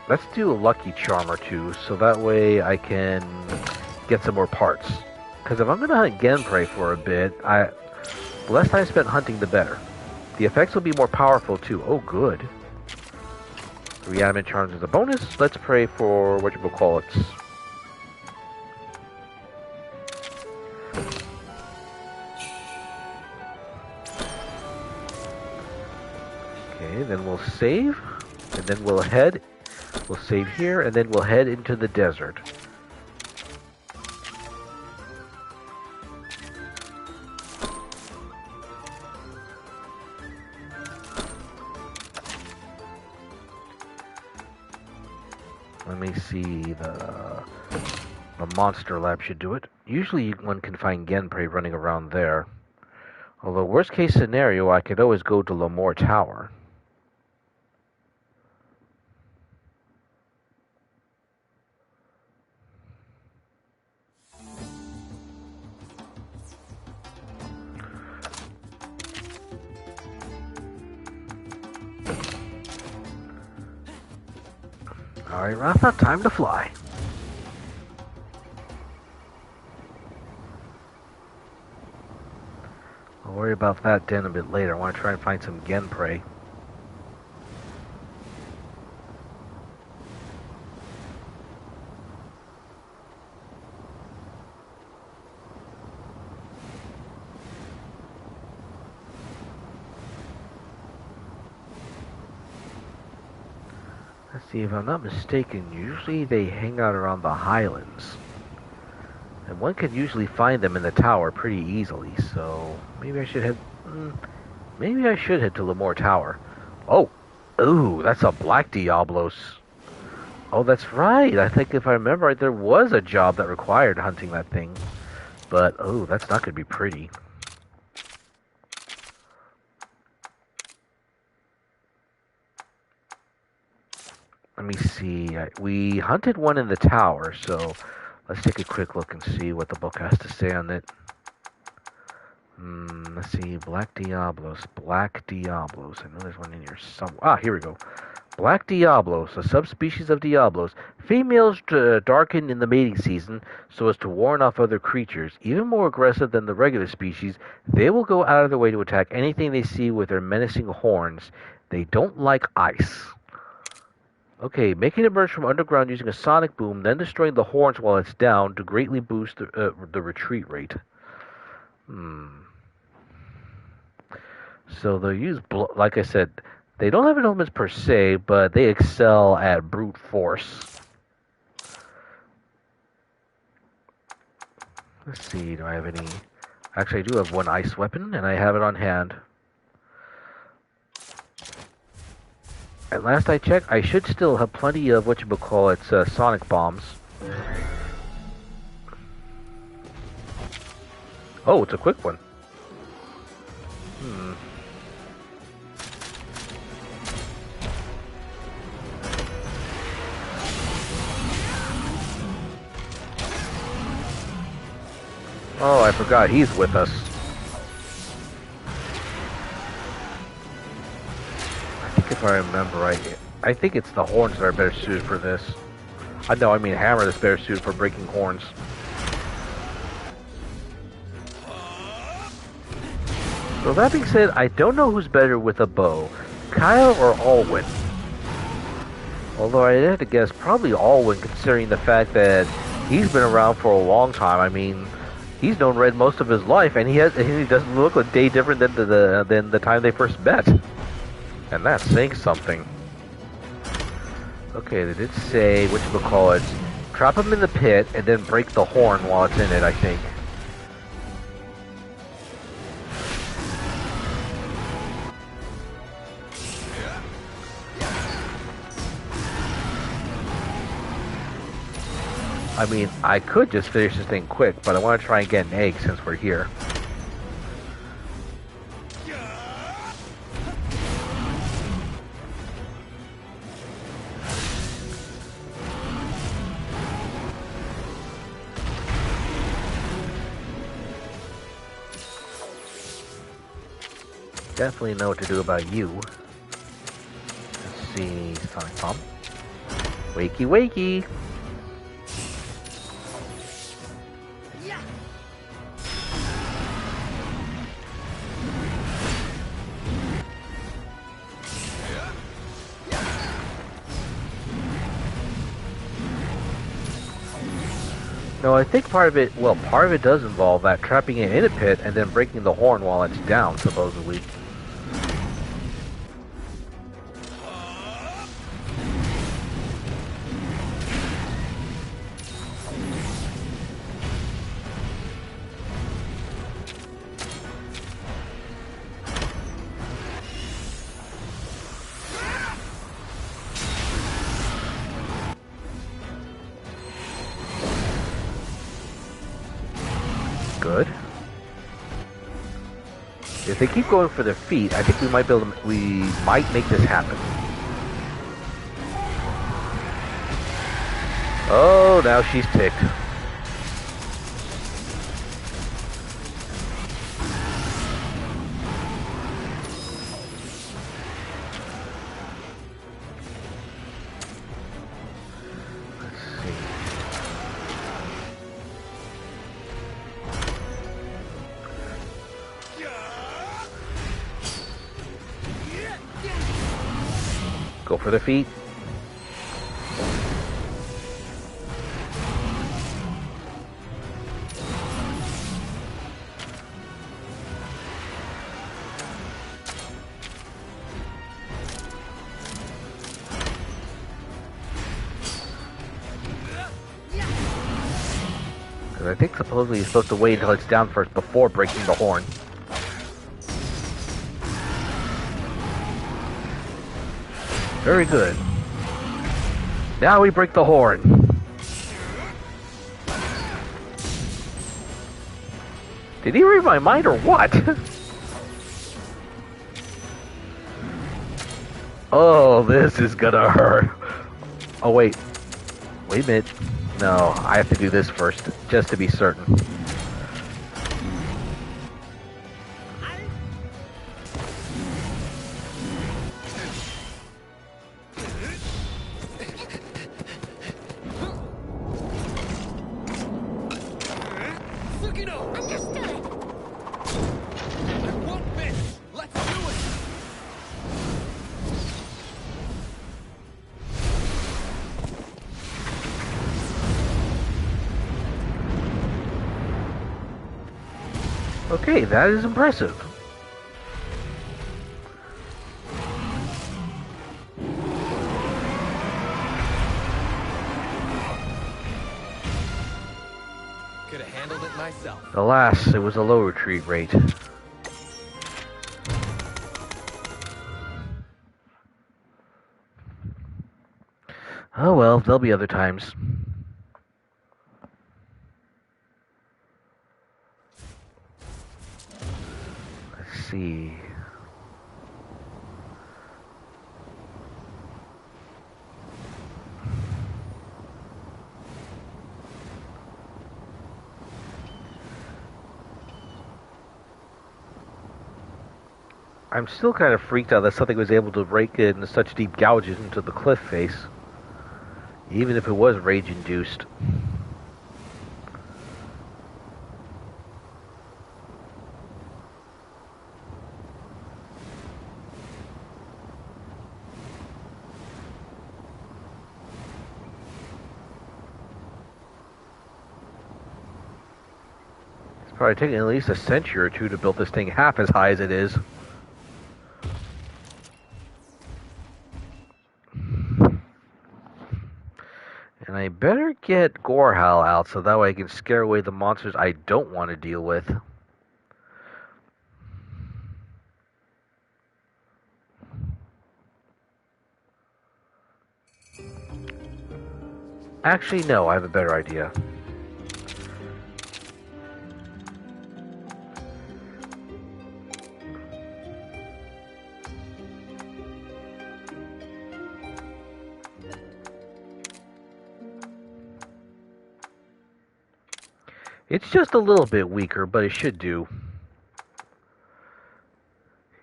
let's do a lucky charm or two, so that way I can get some more parts. Because if I'm going to hunt Genpei for a bit, the less time spent hunting, the better. The effects will be more powerful too. Oh, good. Reanimate charms as a bonus. Let's pray for whatchamacallit. Okay, then we'll save, and then we'll save here, and then we'll head into the desert. Let me see, the monster lab should do it. Usually one can find Genpei running around there. Although, worst case scenario, I could always go to Lamore Tower. Alright, Ratha, time to fly. I'll worry about that then a bit later. I want to try and find some Genpei. Let's see, if I'm not mistaken, usually they hang out around the highlands. And one can usually find them in the tower pretty easily, so maybe I should head... maybe I should head to Lamore Tower. Oh! Ooh, that's a Black Diablos. Oh, that's right. I think if I remember right, there was a job that required hunting that thing. But, oh, that's not going to be pretty. Let me see. We hunted one in the tower, so let's take a quick look and see what the book has to say on it. Let's see. Black Diablos. I know there's one in here somewhere. Ah, here we go. Black Diablos, a subspecies of Diablos. Females darken in the mating season so as to warn off other creatures. Even more aggressive than the regular species, they will go out of their way to attack anything they see with their menacing horns. They don't like ice. Okay, making it emerge from underground using a sonic boom, then destroying the horns while it's down to greatly boost the retreat rate. So they'll use, like I said, They don't have elements per se, but they excel at brute force. Let's see, do I have any... Actually, I do have one ice weapon, and I have it on hand. At last I checked, I should still have plenty of whatchamacallits, sonic bombs. Oh, it's a quick one. Oh, I forgot he's with us. I think if I remember right, I think it's the horns that are better suited for this. No, I mean hammer that's better suited for breaking horns. So that being said, I don't know who's better with a bow, Kyle or Alwyn. Although I'd have to guess probably Alwyn, considering the fact that he's been around for a long time. I mean, he's known Red most of his life, and he doesn't look a day different than the time they first met. And that's saying something. Okay, they did say whatchamacallit, trap him in the pit and then break the horn while it's in it, I think. I mean, I could just finish this thing quick, but I want to try and get an egg since we're here. Definitely know what to do about you. Let's see, Sonic Bomb. Wakey, wakey! No, I think part of it does involve that trapping it in a pit and then breaking the horn while it's down, supposedly. Good. If they keep going for their feet, I think we might make this happen. Oh, now she's ticked. Go for the feet. Because I think supposedly you're supposed to wait until it's down first before breaking the horn. Very good. Now we break the horn. Did he read my mind or what? Oh, this is gonna hurt. Oh, wait. Wait a minute. No, I have to do this first, just to be certain. Okay, that is impressive. myself. Alas, it was a low retreat rate. Oh well, there'll be other times. Let's see. I'm still kind of freaked out that something was able to rake in such deep gouges into the cliff face, even if it was rage-induced. It's probably taken at least a century or two to build this thing half as high as it is. And I better get Gorehowl out so that way I can scare away the monsters I don't want to deal with. Actually, no, I have a better idea. It's just a little bit weaker, but it should do.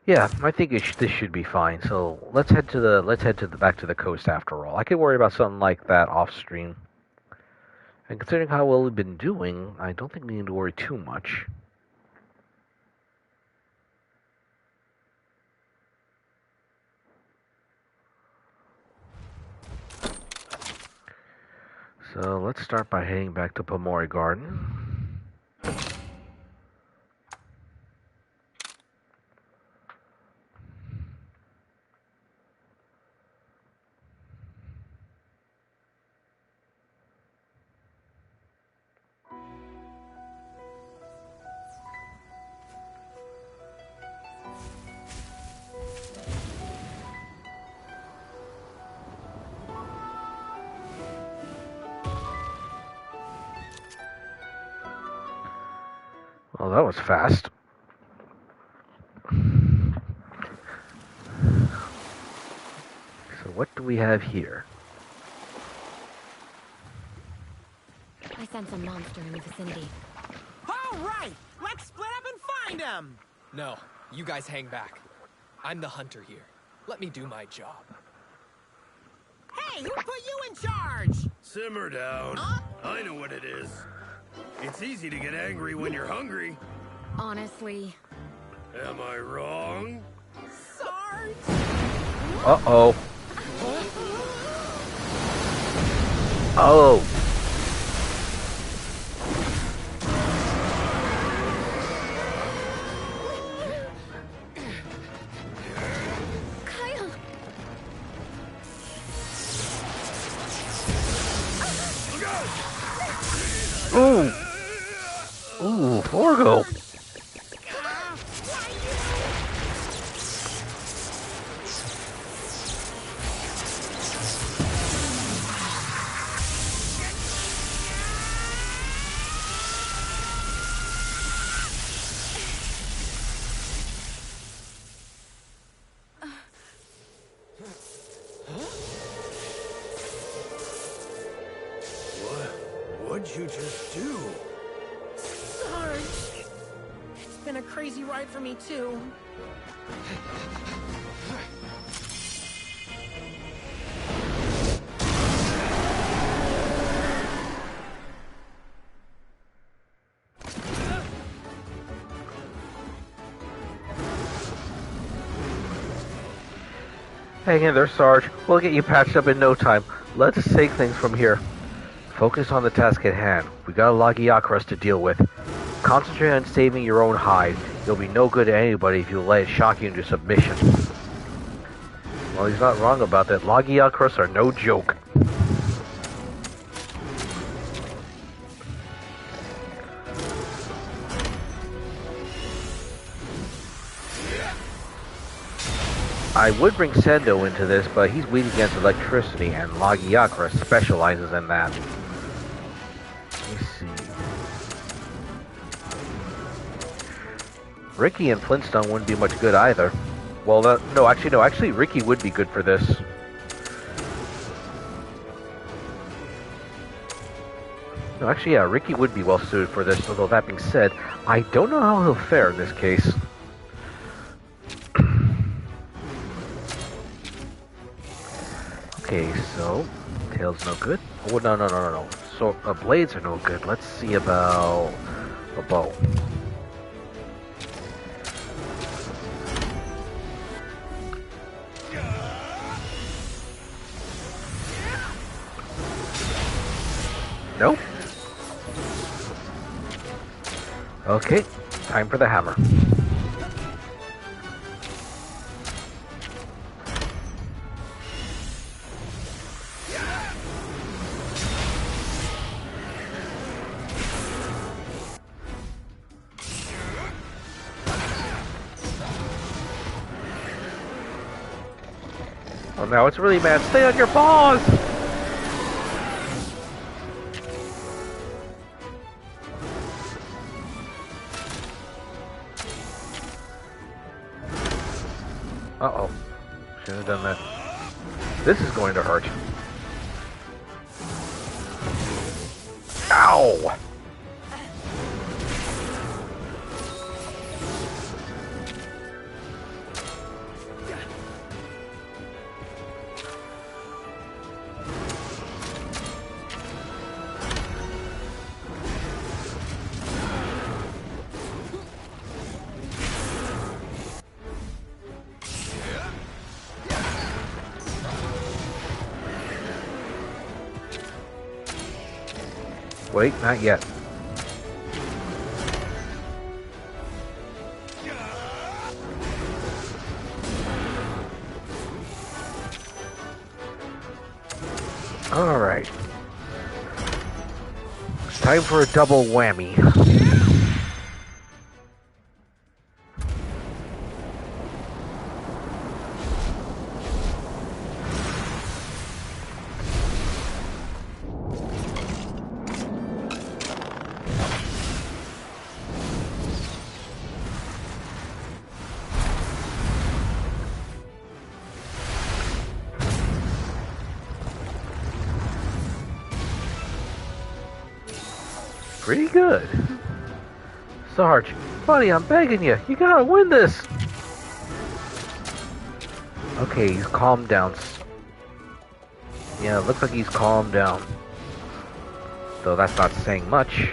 Yeah, I think this should be fine. So let's head to the back to the coast after all. I could worry about something like that off stream. And considering how well we've been doing, I don't think we need to worry too much. So let's start by heading back to Pomori Garden. Well, that was fast. So what do we have here? I sense a monster in the vicinity. All right, let's split up and find him. No, you guys hang back. I'm the hunter here. Let me do my job. Hey, who put you in charge? Simmer down. I know what it is. It's easy to get angry when you're hungry. Honestly. Am I wrong? Sarge. Uh-oh. Oh. Kyle! Ooh. Ooh, Orgo. What'd you just do? Sarge. It's been a crazy ride for me, too. Hang in there, Sarge. We'll get you patched up in no time. Let's take things from here. Focus on the task at hand. We got a lagiacrus to deal with. Concentrate on saving your own hide. You'll be no good to anybody if you let it shock you into submission. Well, he's not wrong about that. Lagiacrus are no joke. I would bring Sendo into this, but he's weak against electricity, and Lagiacrus specializes in that. Let me see. Ricky and Flintstone wouldn't be much good either. Well, no, actually, Ricky would be good for this. No, actually, yeah, Ricky would be well suited for this, although that being said, I don't know how he'll fare in this case. Okay, so, tail's no good. Oh, no. So, blades are no good. Let's see about a bow. Nope. Okay, time for the hammer. Oh, now it's really mad. Stay on your paws! Uh-oh. Shouldn't have done that. This is going to hurt. Ow! Wait, not yet. Alright. It's time for a double whammy. Pretty good. Sarge, buddy, I'm begging you. You gotta win this. Okay, he's calmed down. Yeah, it looks like he's calmed down. Though that's not saying much.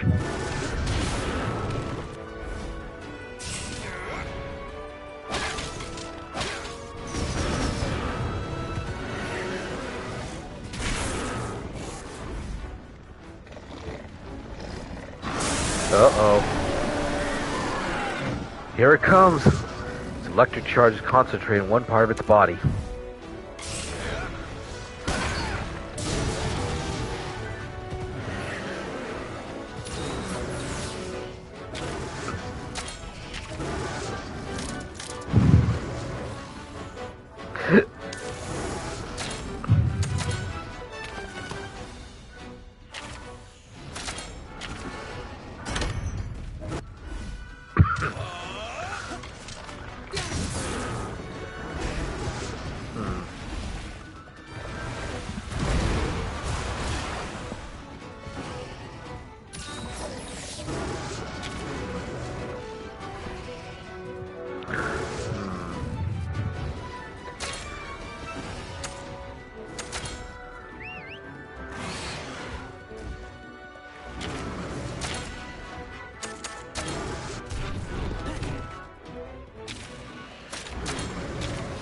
Uh-oh. Here it comes. Its electric charge is concentrated in one part of its body.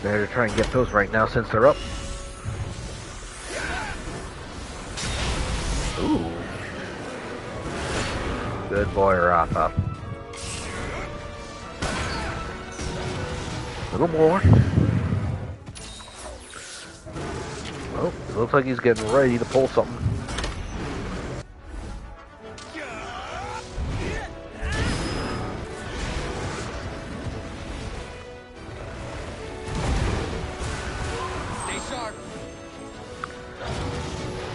Better try and get those right now since they're up. Ooh. Good boy, Rafa. A little more. Oh, it looks like he's getting ready to pull something.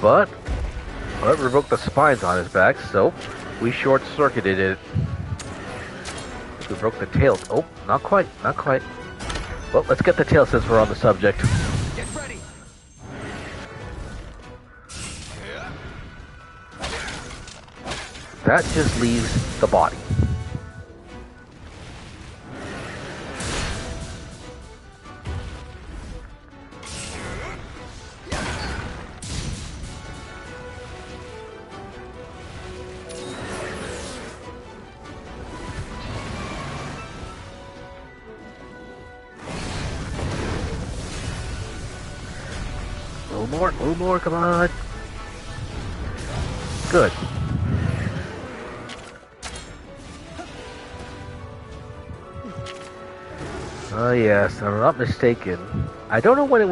but it revoked the spines on his back, so we short-circuited it. We broke the tail. Oh, not quite, not quite. Well, let's get the tail since we're on the subject. Get ready. That just leaves the body. A little more, come on. Good. Oh yes, if I'm not mistaken. I don't know when it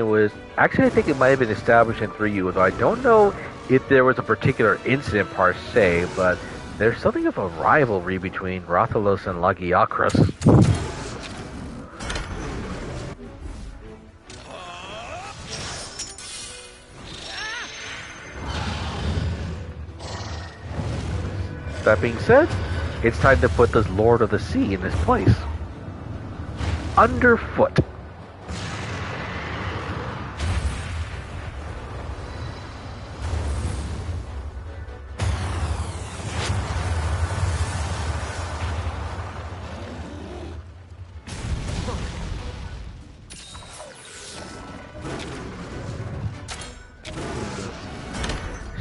was. Actually, I think it might have been established in 3U, although I don't know if there was a particular incident per se. But there's something of a rivalry between Rathalos and Lagiacrus. That being said, it's time to put this Lord of the Sea in his place. Underfoot.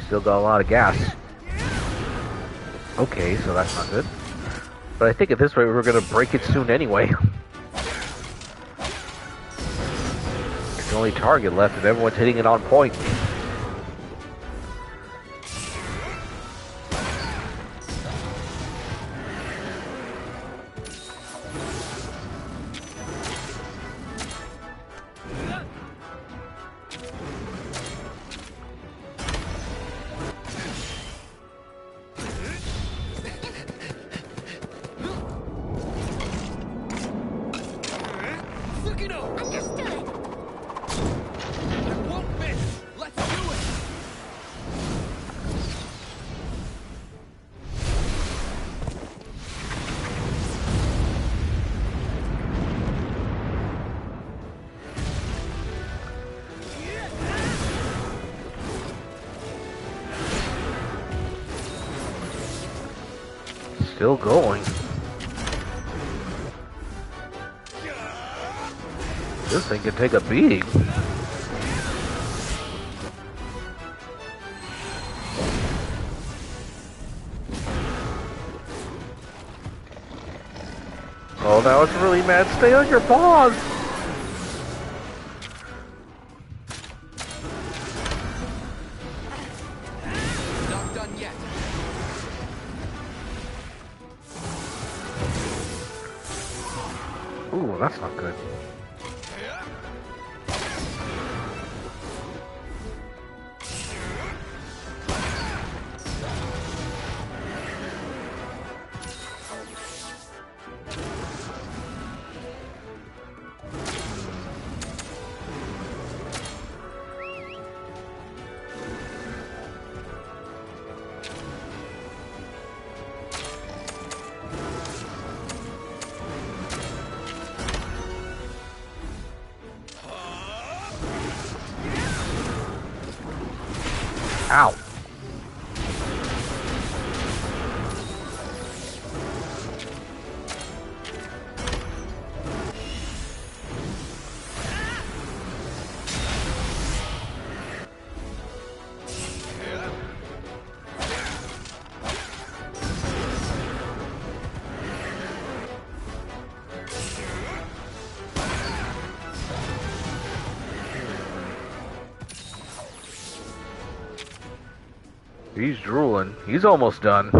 Still got a lot of gas. Okay, so that's not good. But I think at this rate we're gonna break it soon anyway. It's the only target left and everyone's hitting it on point. Still going. This thing can take a beating. Oh, now it's really mad. Stay on your paws! Not done yet. Ooh, that's not good. Ow. He's drooling. He's almost done.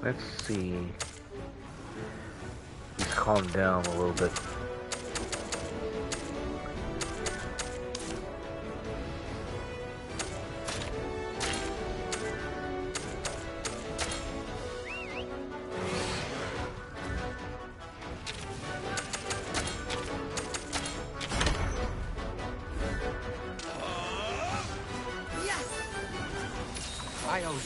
Let's see. He's calmed down a little bit. I owe you.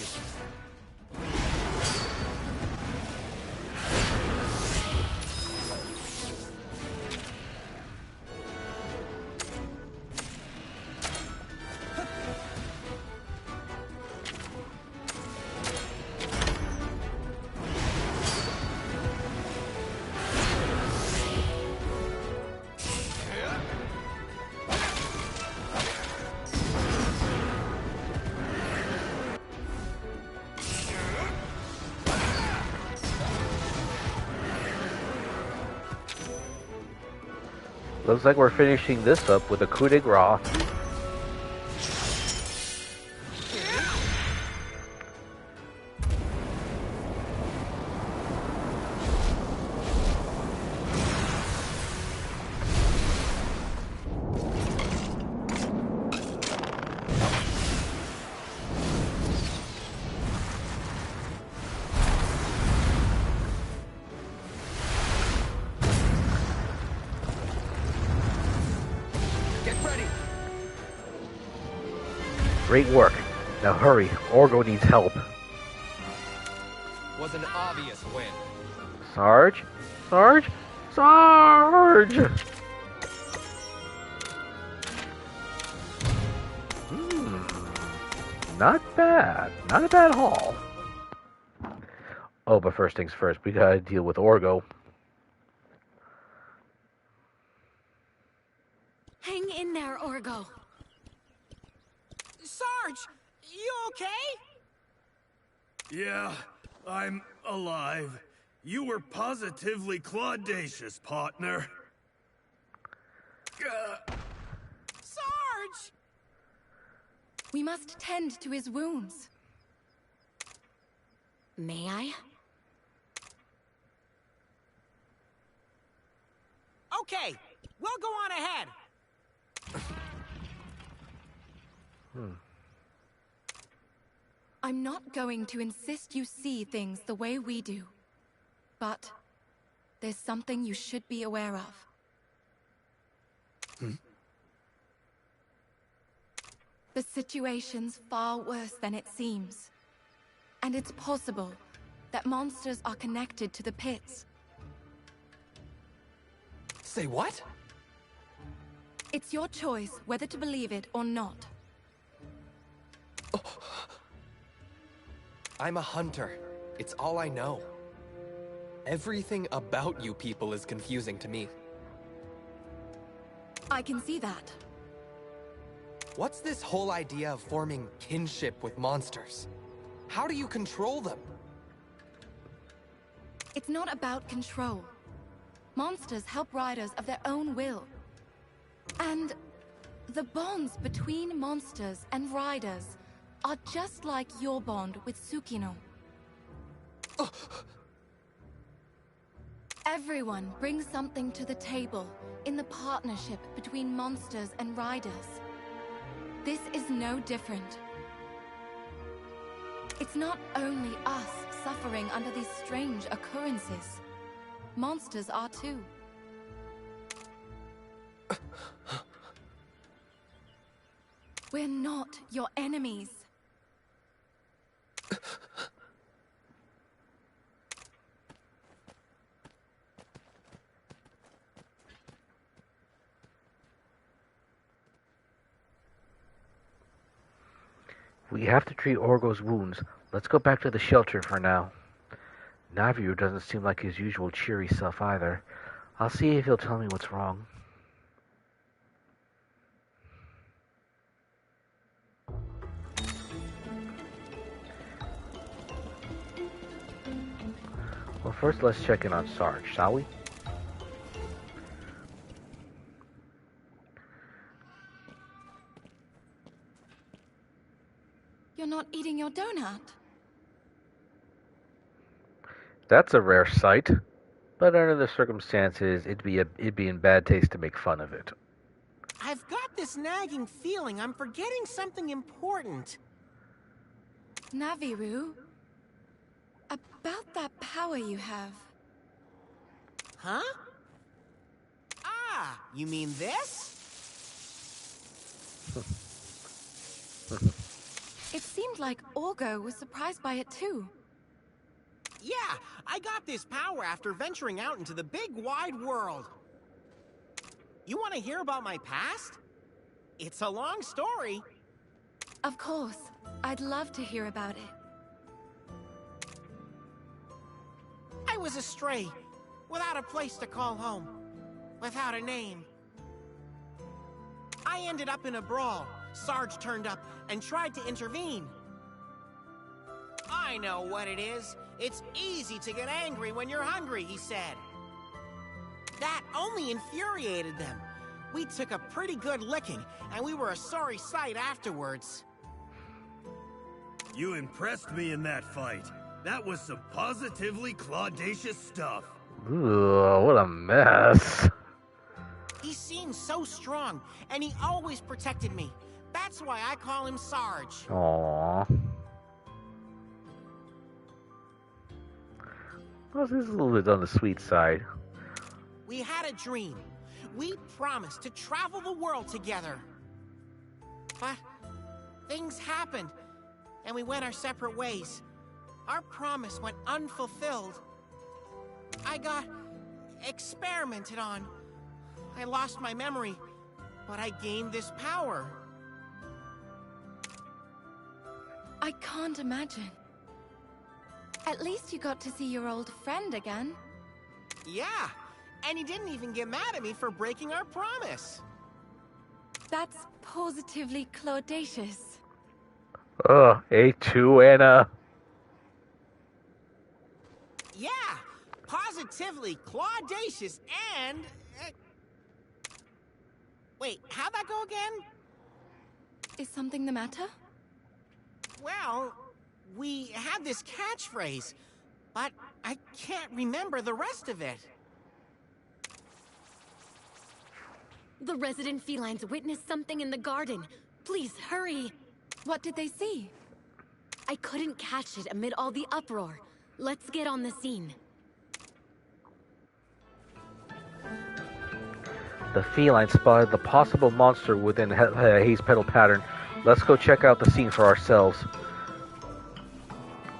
Looks like we're finishing this up with a coup de grace. Great work. Now hurry, Orgo needs help. Was an obvious win. Sarge? Sarge? Sarge! Not bad. Not a bad haul. Oh, but first things first, we gotta deal with Orgo. Hang in there, Orgo. Sarge, you okay? Yeah, I'm alive. You were positively claudacious, partner. Sarge! We must tend to his wounds. May I? Okay, we'll go on ahead. I'm not going to insist you see things the way we do. But there's something you should be aware of. The situation's far worse than it seems. And it's possible that monsters are connected to the pits. Say what? It's your choice whether to believe it or not. I'm a hunter. It's all I know. Everything about you people is confusing to me. I can see that. What's this whole idea of forming kinship with monsters? How do you control them? It's not about control. Monsters help riders of their own will. And the bonds between monsters and riders are just like your bond with Tsukino. Everyone brings something to the table in the partnership between monsters and riders. This is no different. It's not only us suffering under these strange occurrences. Monsters are too. We're not your enemies. We have to treat Orgo's wounds. Let's go back to the shelter for now. Navirou doesn't seem like his usual cheery self either. I'll see if he'll tell me what's wrong. Well, first let's check in on Sarge, shall we? You're not eating your donut. That's a rare sight. But under the circumstances, it'd be in bad taste to make fun of it. I've got this nagging feeling I'm forgetting something important. Navirou, about that power you have. Huh? Ah, you mean this? It seemed like Orgo was surprised by it too. Yeah, I got this power after venturing out into the big wide world. You want to hear about my past? It's a long story. Of course. I'd love to hear about it. I was a stray, without a place to call home, without a name. I ended up in a brawl. Sarge turned up and tried to intervene. I know what it is. It's easy to get angry when you're hungry, he said. That only infuriated them. We took a pretty good licking, and we were a sorry sight afterwards. You impressed me in that fight. That was some positively claudacious stuff. Ooh, what a mess. He seemed so strong, and he always protected me. That's why I call him Sarge. Aww. Well, this is a little bit on the sweet side. We had a dream. We promised to travel the world together. But things happened, and we went our separate ways. Our promise went unfulfilled. I got experimented on. I lost my memory, but I gained this power. I can't imagine. At least you got to see your old friend again. Yeah, and he didn't even get mad at me for breaking our promise. That's positively claudacious. Ugh, A2 Ena. Yeah, positively claudacious and... Wait, how'd that go again? Is something the matter? Well, we had this catchphrase, but I can't remember the rest of it. The resident felines witnessed something in the garden. Please, hurry. What did they see? I couldn't catch it amid all the uproar. Let's get on the scene. The feline spotted the possible monster within haze petal pattern. Let's go check out the scene for ourselves.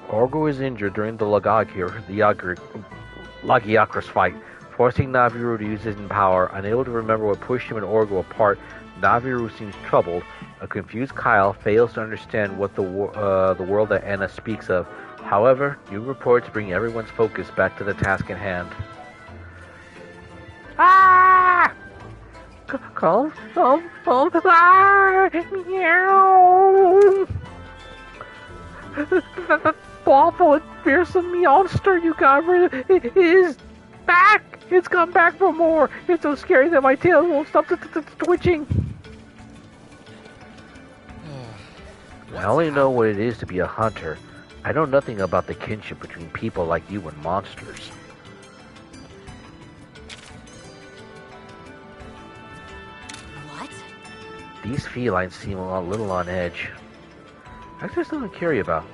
Orgo is injured during the lagiacrus fight, forcing Navirou to use his power. Unable to remember what pushed him and Orgo apart, Navirou seems troubled. A confused Kyle fails to understand what the world that Ena speaks of. However, new reports bring everyone's focus back to the task at hand. Ah! Meow! The awful and fearsome monster you got rid of is back! It's come back for more! It's so scary that my tail won't stop twitching! I only know what it is to be a hunter. I know nothing about the kinship between people like you and monsters. What? These felines seem a little on edge. That's just something I'm curious about.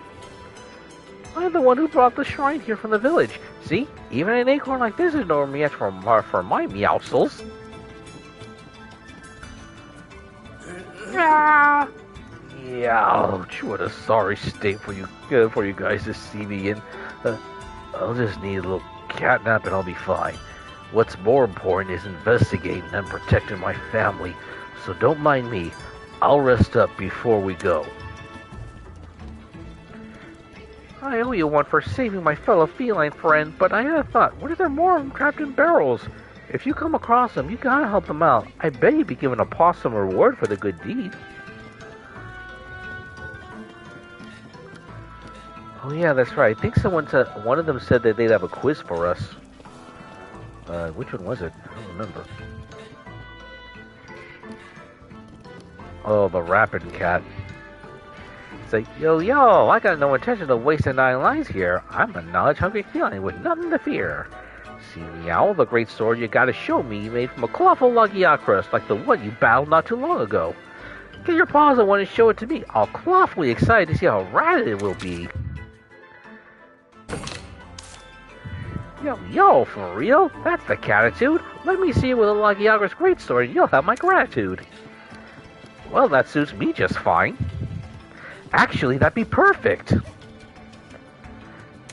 I'm the one who brought the shrine here from the village. See? Even an acorn like this is no match for my meowscles. Ah! Ouch, what a sorry state for you guys to see me in. I'll just need a little catnap and I'll be fine. What's more important is investigating and protecting my family, so don't mind me. I'll rest up before we go. I owe you one for saving my fellow feline friend, but I had a thought. What if there are more of them trapped in barrels? If you come across them, you gotta help them out. I bet you'd be given a possum reward for the good deed. Oh yeah, that's right. I think one of them said that they'd have a quiz for us. Which one was it? I don't remember. Oh, the rapid cat. Say, yo, I got no intention of wasting 9 lines here. I'm a knowledge-hungry feline with nothing to fear. See, Meow, the great sword you gotta show me made from a colossal lagiacrus like the one you battled not too long ago. Get your paws on one and show it to me. I'll awfully excited to see how rad it will be. Yo, for real? That's the catitude. Let me see you with a lagiacrus greatsword and you'll have my gratitude. Well, that suits me just fine. Actually, that'd be perfect.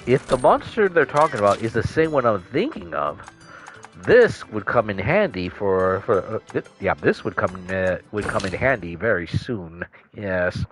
If the monster they're talking about is the same one I'm thinking of, this would come in handy this would come in handy very soon. Yes.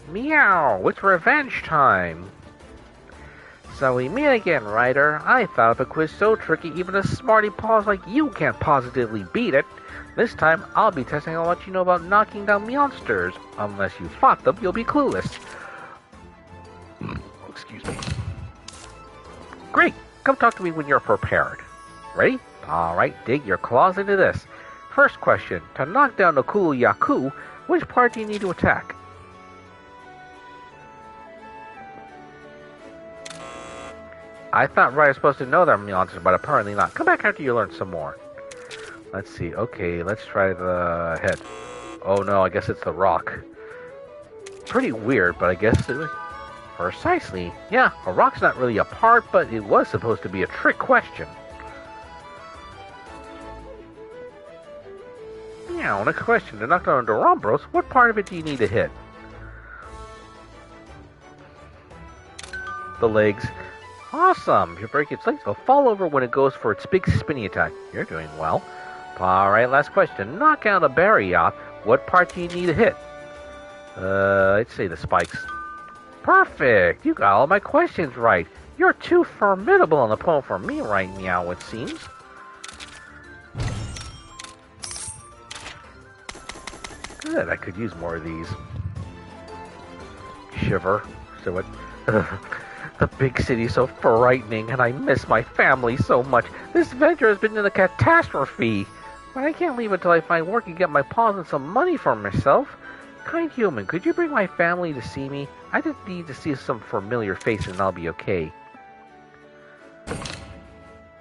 Meow, it's revenge time. So we meet again, Ryder. I thought of a quiz so tricky even a smarty paws like you can't positively beat it. This time, I'll be testing how much you know about knocking down monsters. Unless you fought them, you'll be clueless. Excuse me. Great, come talk to me when you're prepared. Ready? Alright, dig your claws into this. First question, to knock down the Kulu Yaku, which part do you need to attack? I thought Ryder's supposed to know that monsters, but apparently not. Come back after you learn some more. Let's see. Okay, let's try the head. Oh no, I guess it's the rock. Pretty weird, but I guess it was... Precisely. Yeah, a rock's not really a part, but it was supposed to be a trick question. Now, next question. To knock down Durombros, what part of it do you need to hit? The legs. Awesome! If you break its legs, it'll fall over when it goes for its big spinny attack. You're doing well. Alright, last question. Knock out a Barioth. What part do you need to hit? I'd say the spikes. Perfect! You got all my questions right. You're too formidable an opponent for me right now, it seems. Good, I could use more of these. Shiver. So what? The big city's so frightening, and I miss my family so much. This venture has been a catastrophe. But I can't leave until I find work and get my paws on some money for myself. Kind human, could you bring my family to see me? I just need to see some familiar faces and I'll be okay.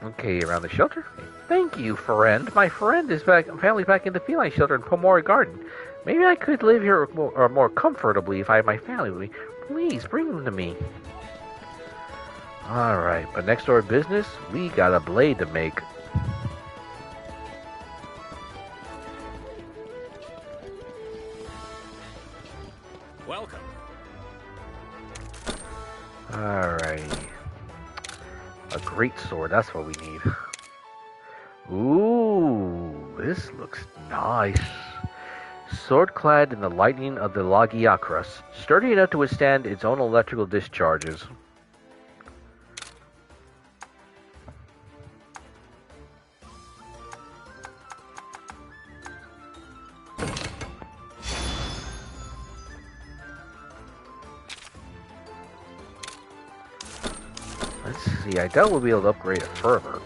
Okay, around the shelter? Thank you, friend. My friend is back. Family's back in the feline shelter in Pomori Garden. Maybe I could live here more comfortably if I had my family with me. Please, bring them to me. Alright, but next door business, we got a blade to make. Welcome. Alright. A great sword, that's what we need. Ooh, this looks nice. Sword clad in the lightning of the lagiacrus, sturdy enough to withstand its own electrical discharges. Let's see, I doubt we'll be able to upgrade it further.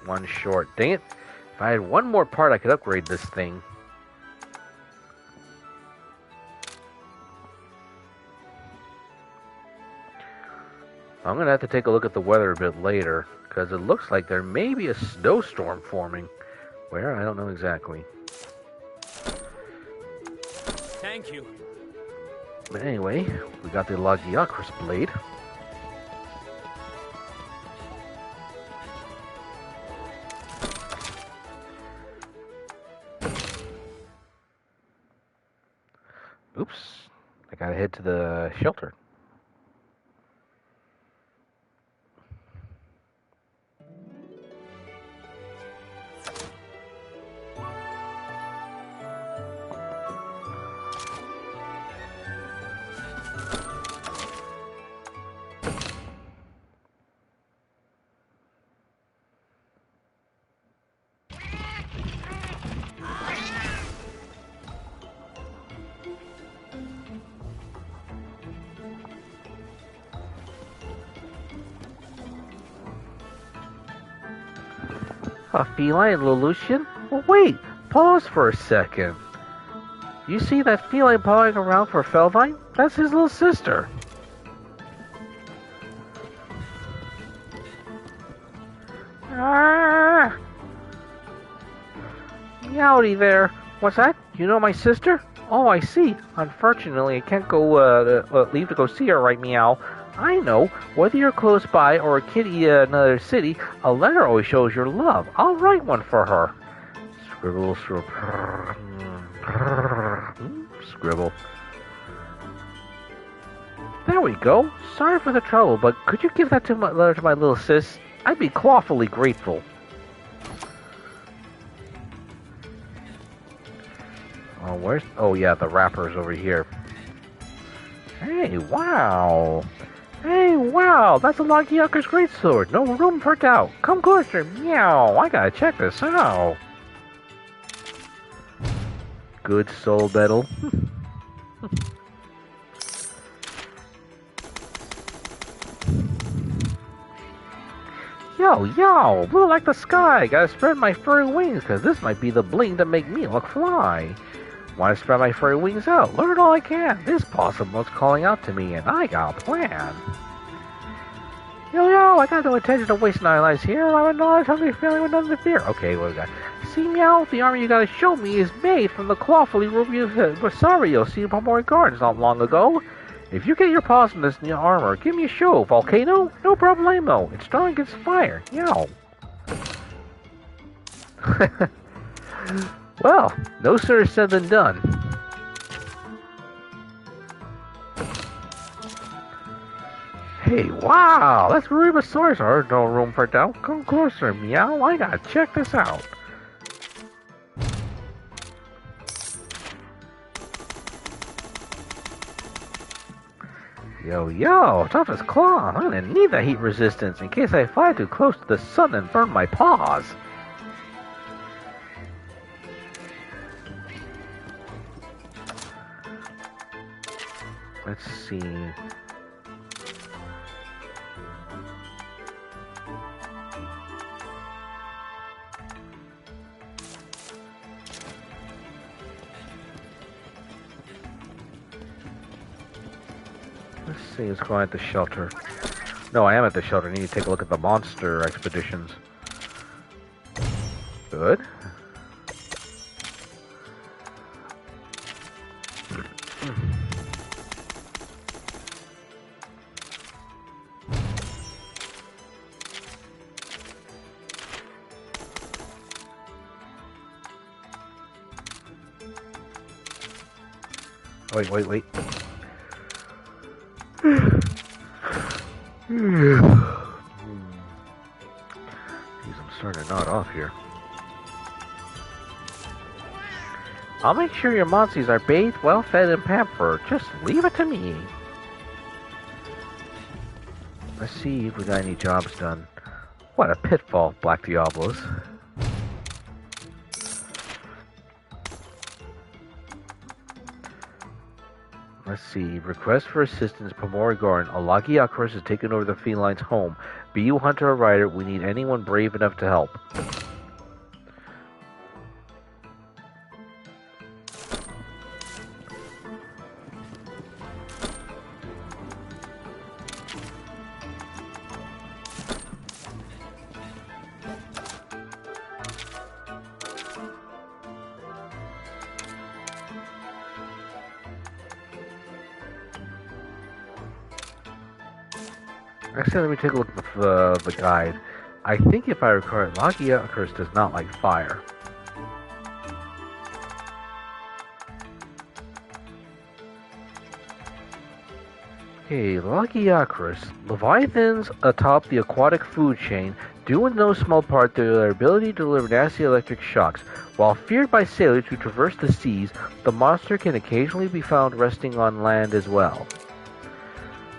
One short. Dang it. If I had one more part, I could upgrade this thing. I'm going to have to take a look at the weather a bit later, because it looks like there may be a snowstorm forming. Where? I don't know exactly. Thank you. But anyway, we got the lagiacrus blade. Oops, I gotta head to the shelter. A feline Lelouchian? Well, wait, pause for a second. You see that feline pawing around for Feldine? That's his little sister. Ah! Meowdy there. What's that? You know my sister? Oh, I see. Unfortunately, I can't go leave to go see her right meow. I know. Whether you're close by or a kitty in another city, a letter always shows your love. I'll write one for her. Scribble, scribble. Scribble. There we go. Sorry for the trouble, but could you give that to my letter to my little sis? I'd be clawfully grateful. Oh, where's... Oh, yeah, the wrapper's over here. Hey, wow. Hey, wow, that's a lagiacrus greatsword. No room for doubt. Come closer. Meow. I gotta check this out. Good soul metal. Yo, blue like the sky. Gotta spread my furry wings, cause this might be the bling to make me look fly. Want to spread my furry wings out, learn all I can. This possum was calling out to me, and I got a plan. Yo, I got no intention of wasting our lives here. I'm a knowledge hungry feeling with nothing to fear. Okay, what we got? See, meow, the armor you gotta show me is made from the clawfully reviewed Rosario seen in Pomori Gardens not long ago. If you get your paws on this new armor, give me a show, Volcano. No problemo. It's strong against fire. Yow. Well, no sooner said than done. Hey, wow, that's Rubisaurus. There's no room for doubt. Come closer, meow. I gotta check this out. Yo, tough as claw. I'm gonna need that heat resistance in case I fly too close to the sun and burn my paws. Let's see. Let's see what's going on at the shelter. No, I am at the shelter. I need to take a look at the monster expeditions. Good. Wait. Jeez, I'm starting to nod off here. I'll make sure your monsters are bathed, well fed, and pampered. Just leave it to me. Let's see if we got any jobs done. What a pitfall, Black Diablos. Let's see. Request for assistance, Pomori Garden. A lagiacrus has taken over the felines' home. Be you hunter or rider, we need anyone brave enough to help. Actually, let me take a look at the guide. I think if I recall, lagiacrus does not like fire. Okay, lagiacrus. Leviathans atop the aquatic food chain due in no small part to their ability to deliver nasty electric shocks. While feared by sailors who traverse the seas, the monster can occasionally be found resting on land as well.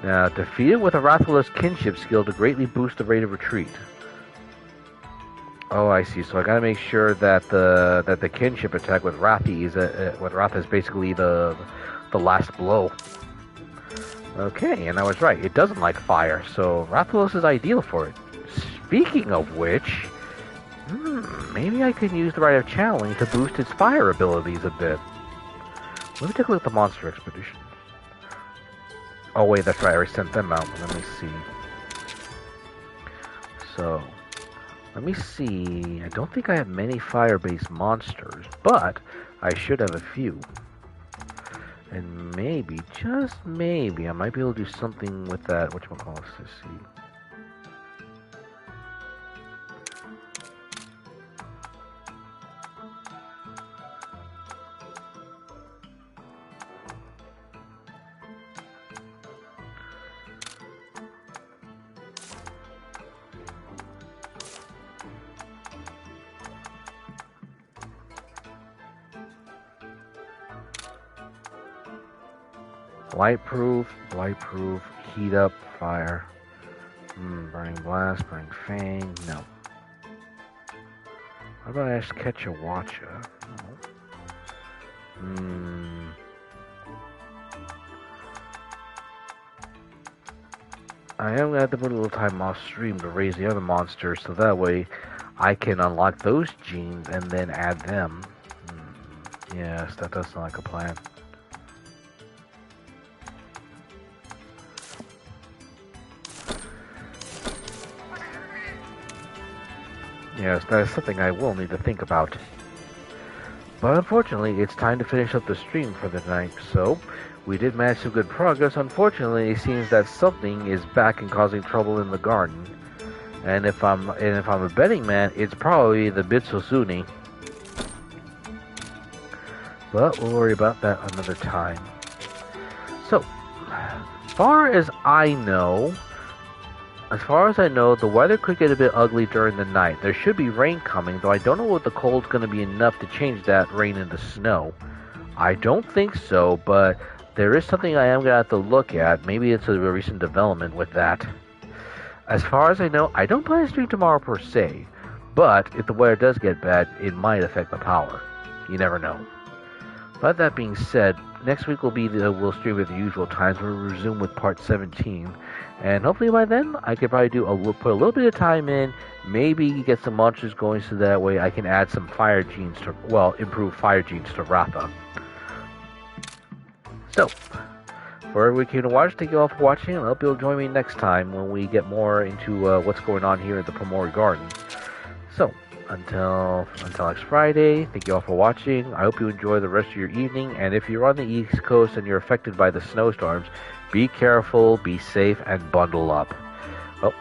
Now, defeat it with a Rathalos kinship skill to greatly boost the rate of retreat. Oh, I see. So I gotta make sure that the kinship attack with Rathi is with Ratha is basically the last blow. Okay, and I was right. It doesn't like fire, so Rathalos is ideal for it. Speaking of which, maybe I can use the Rite of Channeling to boost its fire abilities a bit. Let me take a look at the monster expedition. Oh wait, that's right, I already sent them out. Let me see. So, let me see. I don't think I have many fire-based monsters, but I should have a few. And maybe, just maybe, I might be able to do something with that. Whatchamacallit, let's see. Lightproof, heat up, fire. Burning blast, burning fang, no. How about I just catch a watcha? I am going to have to put a little time off stream to raise the other monsters, so that way I can unlock those genes and then add them. Yes, that does sound like a plan. Yes, that is something I will need to think about. But unfortunately, it's time to finish up the stream for the night, so we did manage some good progress. Unfortunately, it seems that something is back and causing trouble in the garden. And if I'm a betting man, it's probably the mitzustune. But we'll worry about that another time. So, as far as I know, the weather could get a bit ugly during the night. There should be rain coming, though I don't know if the cold's going to be enough to change that rain into snow. I don't think so, but there is something I am going to have to look at. Maybe it's a recent development with that. As far as I know, I don't plan to stream tomorrow per se, but if the weather does get bad, it might affect the power. You never know. But that being said, next week we'll stream at the usual times. We'll resume with part 17. And hopefully by then, I could probably put a little bit of time in, maybe get some monsters going so that way I can add some fire genes improve fire genes to Ratha. So, for everyone who came to watch, thank you all for watching, and I hope you'll join me next time when we get more into what's going on here at the Pomori Garden. So, until next Friday, thank you all for watching. I hope you enjoy the rest of your evening, and if you're on the East Coast and you're affected by the snowstorms, be careful, be safe, and bundle up. Well,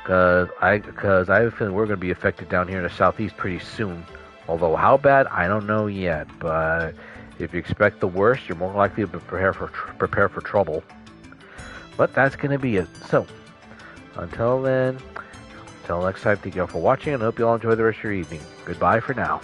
because I have a feeling we're going to be affected down here in the Southeast pretty soon. Although how bad, I don't know yet. But if you expect the worst, you're more likely to prepare for trouble. But that's going to be it. So, until then, until next time, thank you all for watching, and I hope you all enjoy the rest of your evening. Goodbye for now.